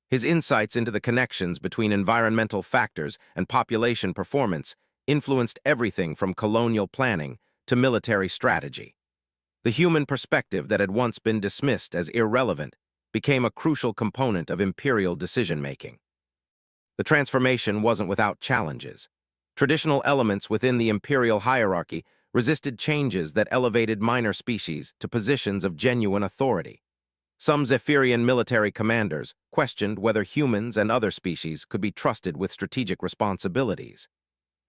His insights into the connections between environmental factors and population performance influenced everything from colonial planning to military strategy. The human perspective that had once been dismissed as irrelevant became a crucial component of imperial decision-making. The transformation wasn't without challenges. Traditional elements within the imperial hierarchy resisted changes that elevated minor species to positions of genuine authority. Some Zephyrian military commanders questioned whether humans and other species could be trusted with strategic responsibilities.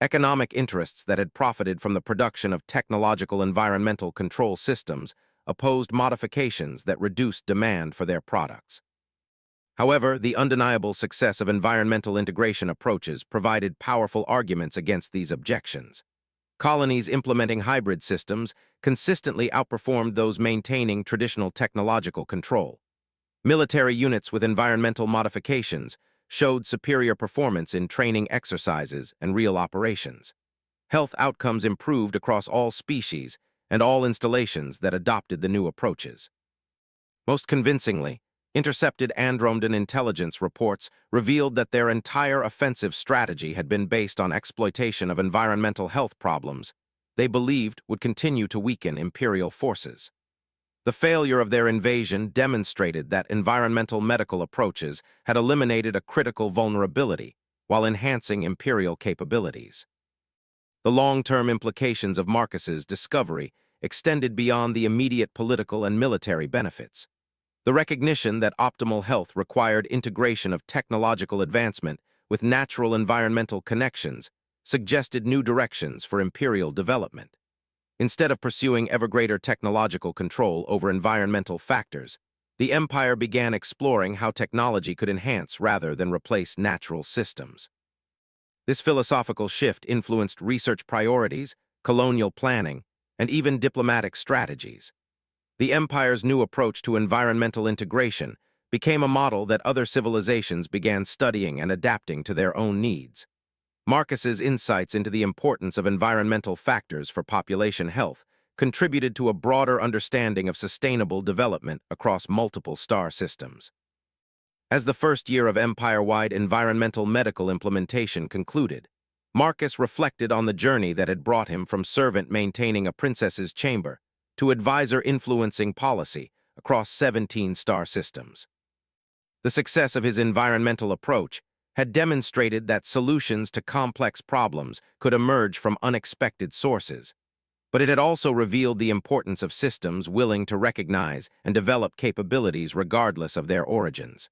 Economic interests that had profited from the production of technological environmental control systems opposed modifications that reduced demand for their products. However, the undeniable success of environmental integration approaches provided powerful arguments against these objections. Colonies implementing hybrid systems consistently outperformed those maintaining traditional technological control. Military units with environmental modifications showed superior performance in training exercises and real operations. Health outcomes improved across all species and all installations that adopted the new approaches. Most convincingly, intercepted Andromedan intelligence reports revealed that their entire offensive strategy had been based on exploitation of environmental health problems they believed would continue to weaken imperial forces. The failure of their invasion demonstrated that environmental medical approaches had eliminated a critical vulnerability while enhancing imperial capabilities. The long-term implications of Marcus's discovery extended beyond the immediate political and military benefits. The recognition that optimal health required integration of technological advancement with natural environmental connections suggested new directions for imperial development. Instead of pursuing ever greater technological control over environmental factors, the empire began exploring how technology could enhance rather than replace natural systems. This philosophical shift influenced research priorities, colonial planning, and even diplomatic strategies. The empire's new approach to environmental integration became a model that other civilizations began studying and adapting to their own needs. Marcus's insights into the importance of environmental factors for population health contributed to a broader understanding of sustainable development across multiple star systems. As the first year of empire-wide environmental medical implementation concluded, Marcus reflected on the journey that had brought him from servant maintaining a princess's chamber to advisor influencing policy across 17 star systems. The success of his environmental approach had demonstrated that solutions to complex problems could emerge from unexpected sources, But it had also revealed the importance of systems willing to recognize and develop capabilities regardless of their origins.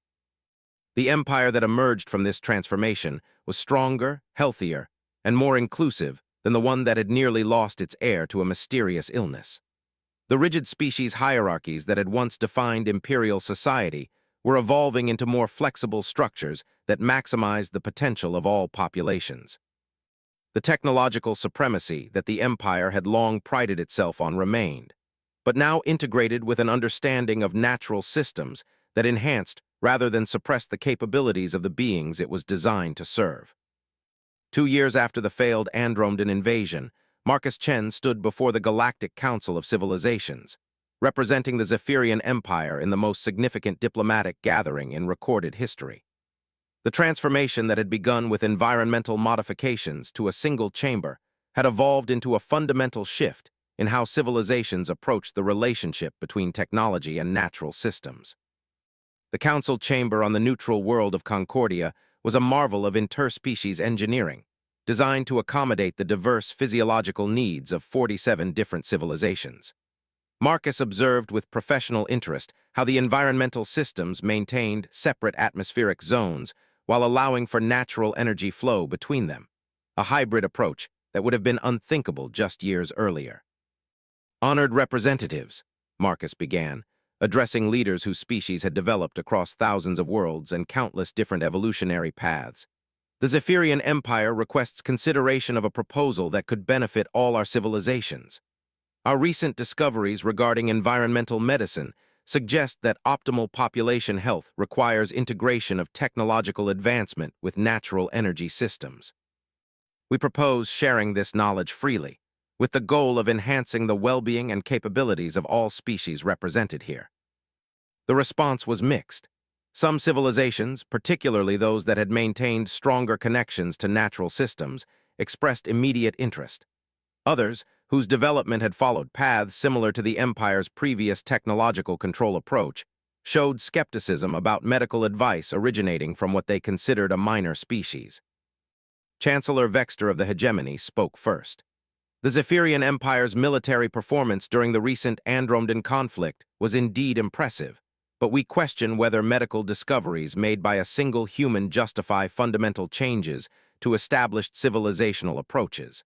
The empire that emerged from this transformation was stronger, healthier, and more inclusive than the one that had nearly lost its heir to a mysterious illness. The rigid species hierarchies that had once defined imperial society were evolving into more flexible structures that maximized the potential of all populations. The technological supremacy that the empire had long prided itself on remained, but now integrated with an understanding of natural systems that enhanced rather than suppressed the capabilities of the beings it was designed to serve. 2 years after the failed Andromedan invasion, Marcus Chen stood before the Galactic Council of Civilizations, representing the Zephyrian Empire in the most significant diplomatic gathering in recorded history. The transformation that had begun with environmental modifications to a single chamber had evolved into a fundamental shift in how civilizations approached the relationship between technology and natural systems. The council chamber on the neutral world of Concordia was a marvel of interspecies engineering, designed to accommodate the diverse physiological needs of 47 different civilizations. Marcus observed with professional interest how the environmental systems maintained separate atmospheric zones while allowing for natural energy flow between them, a hybrid approach that would have been unthinkable just years earlier. Honored representatives, Marcus began, addressing leaders whose species had developed across thousands of worlds and countless different evolutionary paths. The Zephyrian Empire requests consideration of a proposal that could benefit all our civilizations. Our recent discoveries regarding environmental medicine suggest that optimal population health requires integration of technological advancement with natural energy systems. We propose sharing this knowledge freely, with the goal of enhancing the well-being and capabilities of all species represented here. The response was mixed. Some civilizations, particularly those that had maintained stronger connections to natural systems, expressed immediate interest. Others, whose development had followed paths similar to the Empire's previous technological control approach, showed skepticism about medical advice originating from what they considered a minor species. Chancellor Vexter of the Hegemony spoke first. The Zephyrian Empire's military performance during the recent Andromedan conflict was indeed impressive, but we question whether medical discoveries made by a single human justify fundamental changes to established civilizational approaches.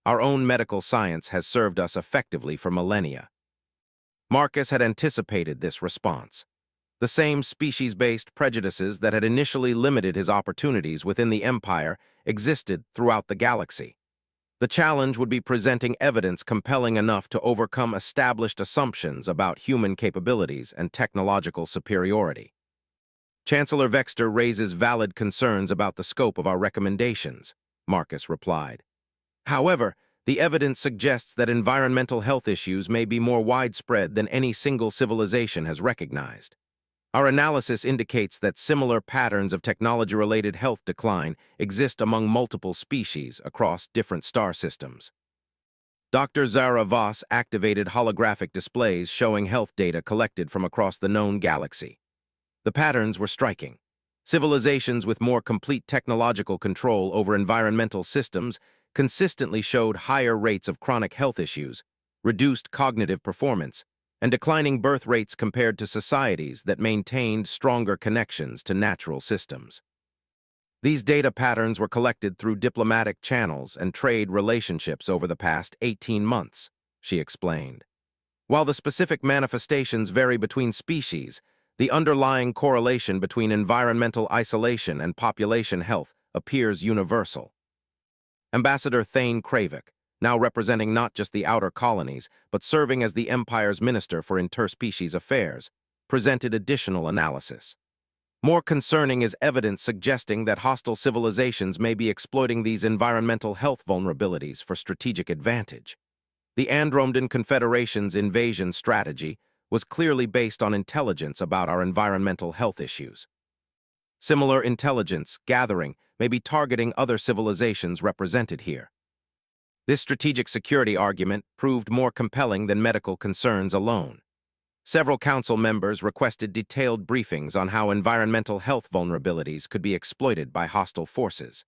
Our own medical science has served us effectively for millennia. Marcus had anticipated this response. The same species-based prejudices that had initially limited his opportunities within the Empire existed throughout the galaxy. The challenge would be presenting evidence compelling enough to overcome established assumptions about human capabilities and technological superiority. Chancellor Vexter raises valid concerns about the scope of our recommendations, Marcus replied. However, the evidence suggests that environmental health issues may be more widespread than any single civilization has recognized. Our analysis indicates that similar patterns of technology-related health decline exist among multiple species across different star systems. Dr. Zara Voss activated holographic displays showing health data collected from across the known galaxy. The patterns were striking. Civilizations with more complete technological control over environmental systems consistently showed higher rates of chronic health issues, reduced cognitive performance, and declining birth rates compared to societies that maintained stronger connections to natural systems. These data patterns were collected through diplomatic channels and trade relationships over the past 18 months, she explained. While the specific manifestations vary between species, the underlying correlation between environmental isolation and population health appears universal. Ambassador Thane Kravik, now representing not just the outer colonies, but serving as the Empire's Minister for Interspecies Affairs, presented additional analysis. More concerning is evidence suggesting that hostile civilizations may be exploiting these environmental health vulnerabilities for strategic advantage. The Andromedan Confederation's invasion strategy was clearly based on intelligence about our environmental health issues. Similar intelligence gathering may be targeting other civilizations represented here. This strategic security argument proved more compelling than medical concerns alone. Several council members requested detailed briefings on how environmental health vulnerabilities could be exploited by hostile forces.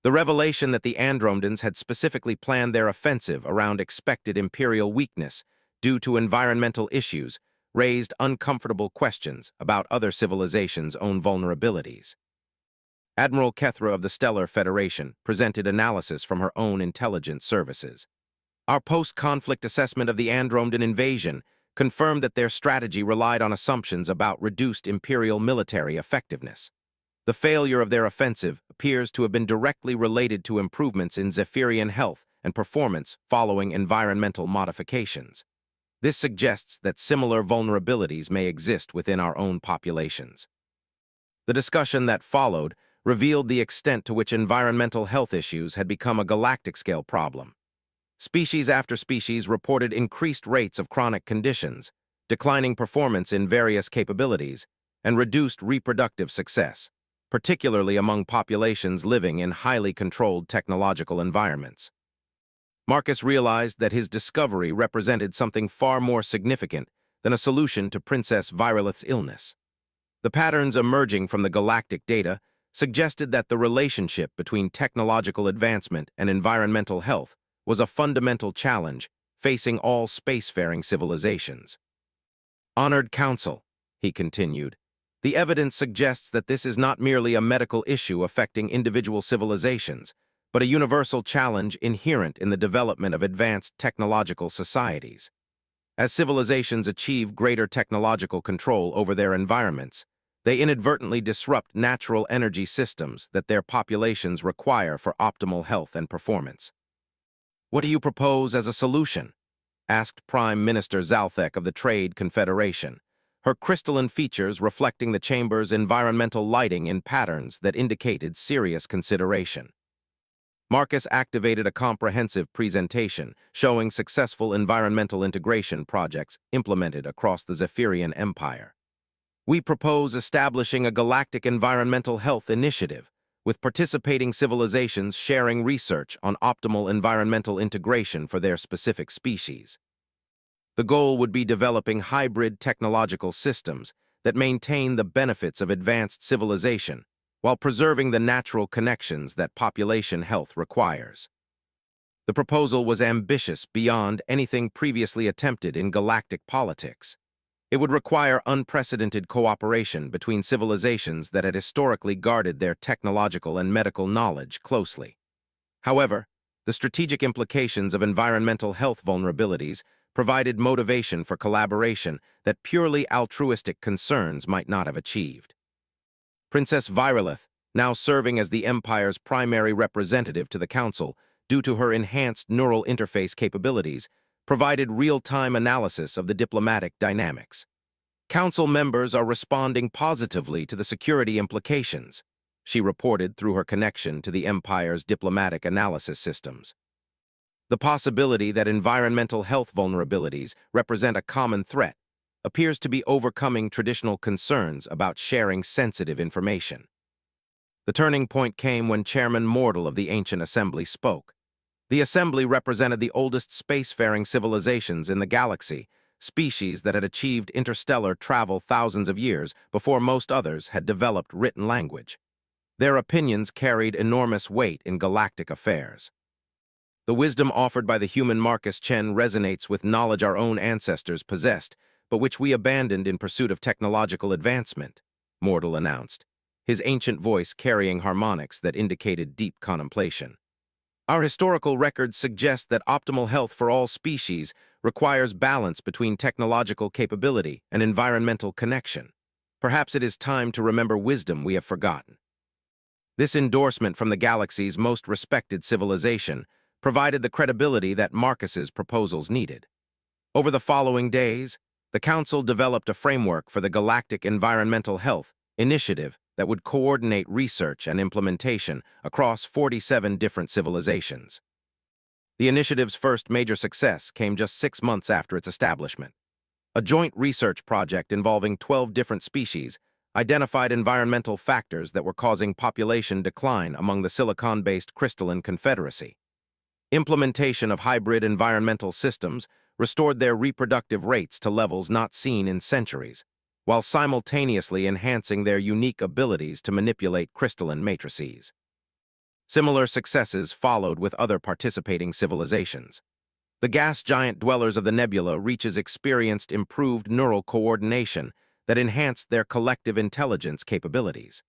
The revelation that the Andromedans had specifically planned their offensive around expected Imperial weakness due to environmental issues raised uncomfortable questions about other civilizations' own vulnerabilities. Admiral Kethra of the Stellar Federation presented analysis from her own intelligence services. Our post-conflict assessment of the Andromedan invasion confirmed that their strategy relied on assumptions about reduced Imperial military effectiveness. The failure of their offensive appears to have been directly related to improvements in Zephyrian health and performance following environmental modifications. This suggests that similar vulnerabilities may exist within our own populations. The discussion that followed revealed the extent to which environmental health issues had become a galactic-scale problem. Species after species reported increased rates of chronic conditions, declining performance in various capabilities, and reduced reproductive success, particularly among populations living in highly controlled technological environments. Marcus realized that his discovery represented something far more significant than a solution to Princess Virolith's illness. The patterns emerging from the galactic data suggested that the relationship between technological advancement and environmental health was a fundamental challenge facing all spacefaring civilizations. Honored Council, he continued, the evidence suggests that this is not merely a medical issue affecting individual civilizations, but a universal challenge inherent in the development of advanced technological societies. As civilizations achieve greater technological control over their environments, they inadvertently disrupt natural energy systems that their populations require for optimal health and performance. What do you propose as a solution? Asked Prime Minister Zalthek of the Trade Confederation, her crystalline features reflecting the chamber's environmental lighting in patterns that indicated serious consideration. Marcus activated a comprehensive presentation showing successful environmental integration projects implemented across the Zephyrian Empire. We propose establishing a galactic environmental health initiative, with participating civilizations sharing research on optimal environmental integration for their specific species. The goal would be developing hybrid technological systems that maintain the benefits of advanced civilization while preserving the natural connections that population health requires. The proposal was ambitious beyond anything previously attempted in galactic politics. It would require unprecedented cooperation between civilizations that had historically guarded their technological and medical knowledge closely. However, the strategic implications of environmental health vulnerabilities provided motivation for collaboration that purely altruistic concerns might not have achieved. Princess Virolith, now serving as the Empire's primary representative to the Council due to her enhanced neural interface capabilities, provided real-time analysis of the diplomatic dynamics. Council members are responding positively to the security implications, she reported through her connection to the Empire's diplomatic analysis systems. The possibility that environmental health vulnerabilities represent a common threat appears to be overcoming traditional concerns about sharing sensitive information. The turning point came when Chairman Mortal of the Ancient Assembly spoke. The Assembly represented the oldest spacefaring civilizations in the galaxy, species that had achieved interstellar travel thousands of years before most others had developed written language. Their opinions carried enormous weight in galactic affairs. The wisdom offered by the human Marcus Chen resonates with knowledge our own ancestors possessed, but which we abandoned in pursuit of technological advancement, Mortal announced, his ancient voice carrying harmonics that indicated deep contemplation. Our historical records suggest that optimal health for all species requires balance between technological capability and environmental connection. Perhaps it is time to remember wisdom we have forgotten. This endorsement from the galaxy's most respected civilization provided the credibility that Marcus's proposals needed. Over the following days, the Council developed a framework for the Galactic Environmental Health Initiative that would coordinate research and implementation across 47 different civilizations. The initiative's first major success came just 6 months after its establishment. A joint research project involving 12 different species identified environmental factors that were causing population decline among the silicon-based crystalline confederacy. Implementation of hybrid environmental systems restored their reproductive rates to levels not seen in centuries, while simultaneously enhancing their unique abilities to manipulate crystalline matrices. Similar successes followed with other participating civilizations. The gas giant dwellers of the nebula experienced improved neural coordination that enhanced their collective intelligence capabilities.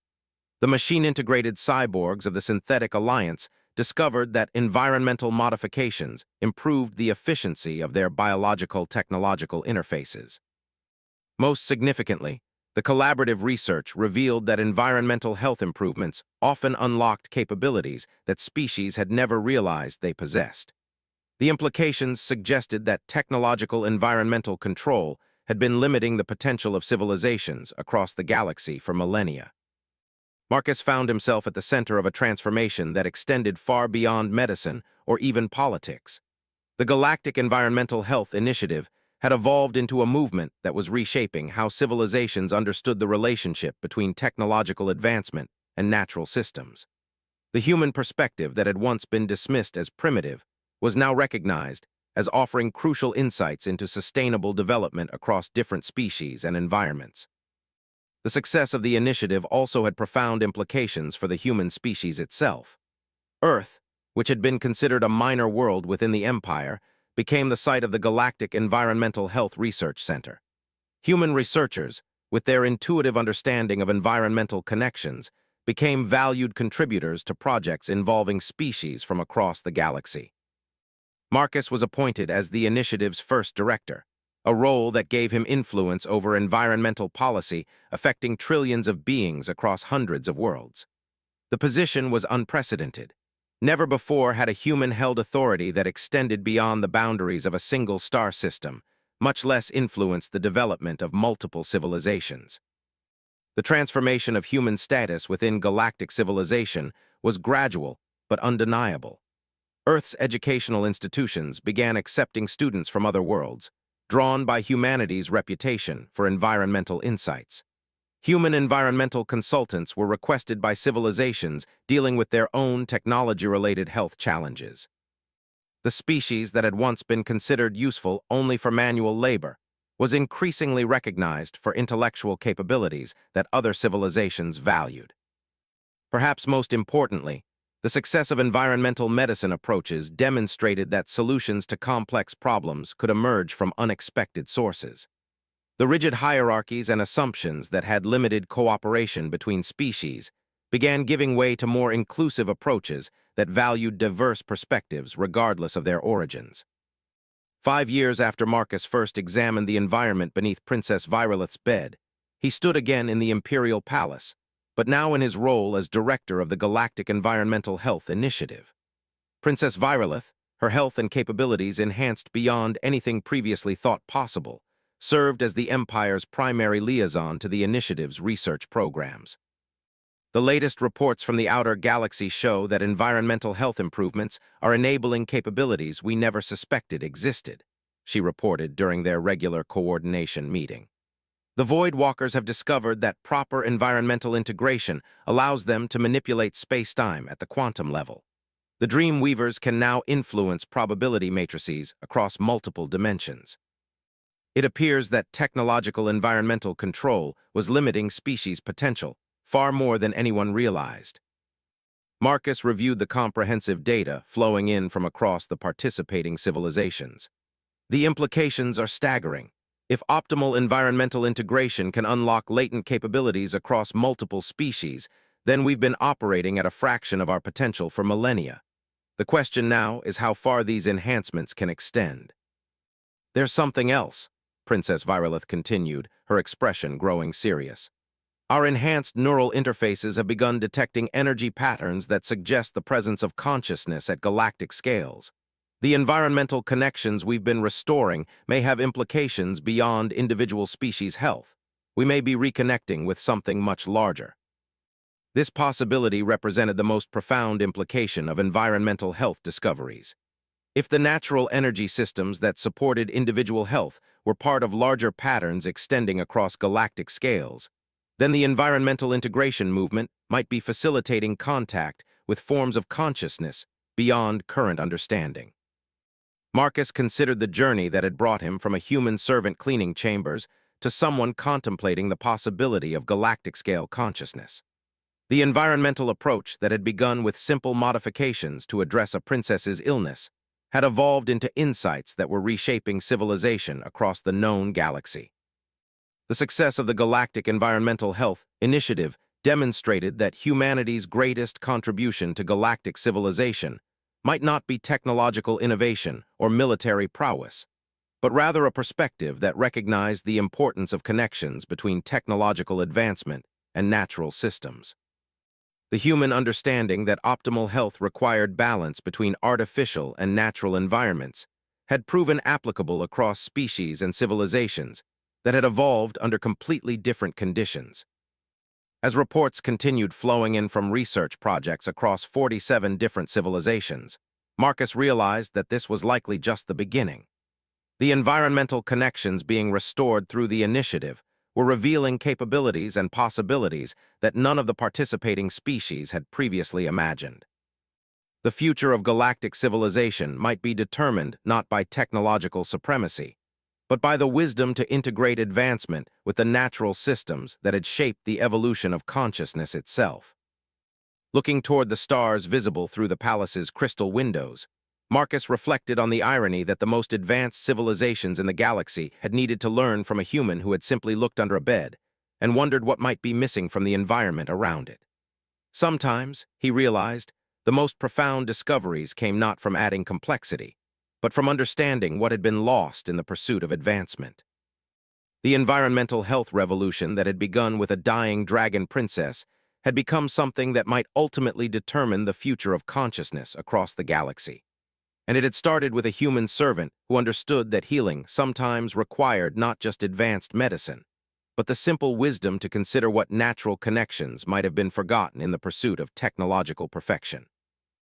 The machine-integrated cyborgs of the Synthetic Alliance discovered that environmental modifications improved the efficiency of their biological-technological interfaces. Most significantly, the collaborative research revealed that environmental health improvements often unlocked capabilities that species had never realized they possessed. The implications suggested that technological environmental control had been limiting the potential of civilizations across the galaxy for millennia. Marcus found himself at the center of a transformation that extended far beyond medicine or even politics. The Galactic Environmental Health Initiative had evolved into a movement that was reshaping how civilizations understood the relationship between technological advancement and natural systems. The human perspective that had once been dismissed as primitive was now recognized as offering crucial insights into sustainable development across different species and environments. The success of the initiative also had profound implications for the human species itself. Earth, which had been considered a minor world within the Empire, became the site of the Galactic Environmental Health Research Center. Human researchers, with their intuitive understanding of environmental connections, became valued contributors to projects involving species from across the galaxy. Marcus was appointed as the initiative's first director, a role that gave him influence over environmental policy affecting trillions of beings across hundreds of worlds. The position was unprecedented. Never before had a human held authority that extended beyond the boundaries of a single star system, much less influenced the development of multiple civilizations. The transformation of human status within galactic civilization was gradual but undeniable. Earth's educational institutions began accepting students from other worlds, drawn by humanity's reputation for environmental insights. Human environmental consultants were requested by civilizations dealing with their own technology-related health challenges. The species that had once been considered useful only for manual labor was increasingly recognized for intellectual capabilities that other civilizations valued. Perhaps most importantly, the success of environmental medicine approaches demonstrated that solutions to complex problems could emerge from unexpected sources. The rigid hierarchies and assumptions that had limited cooperation between species began giving way to more inclusive approaches that valued diverse perspectives regardless of their origins. 5 years after Marcus first examined the environment beneath Princess Virolith's bed, he stood again in the Imperial Palace, but now in his role as director of the Galactic Environmental Health Initiative. Princess Virolith, her health and capabilities enhanced beyond anything previously thought possible, served as the Empire's primary liaison to the initiative's research programs. The latest reports from the outer galaxy show that environmental health improvements are enabling capabilities we never suspected existed, she reported during their regular coordination meeting. The Void Walkers have discovered that proper environmental integration allows them to manipulate space-time at the quantum level. The Dream Weavers can now influence probability matrices across multiple dimensions. It appears that technological environmental control was limiting species' potential far more than anyone realized. Marcus reviewed the comprehensive data flowing in from across the participating civilizations. The implications are staggering. If optimal environmental integration can unlock latent capabilities across multiple species, then we've been operating at a fraction of our potential for millennia. The question now is how far these enhancements can extend. There's something else, Princess Virolith continued, her expression growing serious. Our enhanced neural interfaces have begun detecting energy patterns that suggest the presence of consciousness at galactic scales. The environmental connections we've been restoring may have implications beyond individual species' health. We may be reconnecting with something much larger. This possibility represented the most profound implication of environmental health discoveries. If the natural energy systems that supported individual health were part of larger patterns extending across galactic scales, then the environmental integration movement might be facilitating contact with forms of consciousness beyond current understanding. Marcus considered the journey that had brought him from a human servant cleaning chambers to someone contemplating the possibility of galactic-scale consciousness. The environmental approach that had begun with simple modifications to address a princess's illness had evolved into insights that were reshaping civilization across the known galaxy. The success of the Galactic Environmental Health Initiative demonstrated that humanity's greatest contribution to galactic civilization might not be technological innovation or military prowess, but rather a perspective that recognized the importance of connections between technological advancement and natural systems. The human understanding that optimal health required balance between artificial and natural environments had proven applicable across species and civilizations that had evolved under completely different conditions. As reports continued flowing in from research projects across 47 different civilizations, Marcus realized that this was likely just the beginning. The environmental connections being restored through the initiative were revealing capabilities and possibilities that none of the participating species had previously imagined. The future of galactic civilization might be determined not by technological supremacy, but by the wisdom to integrate advancement with the natural systems that had shaped the evolution of consciousness itself. Looking toward the stars visible through the palace's crystal windows, Marcus reflected on the irony that the most advanced civilizations in the galaxy had needed to learn from a human who had simply looked under a bed, and wondered what might be missing from the environment around it. Sometimes, he realized, the most profound discoveries came not from adding complexity, but from understanding what had been lost in the pursuit of advancement. The environmental health revolution that had begun with a dying dragon princess had become something that might ultimately determine the future of consciousness across the galaxy. And it had started with a human servant who understood that healing sometimes required not just advanced medicine, but the simple wisdom to consider what natural connections might have been forgotten in the pursuit of technological perfection.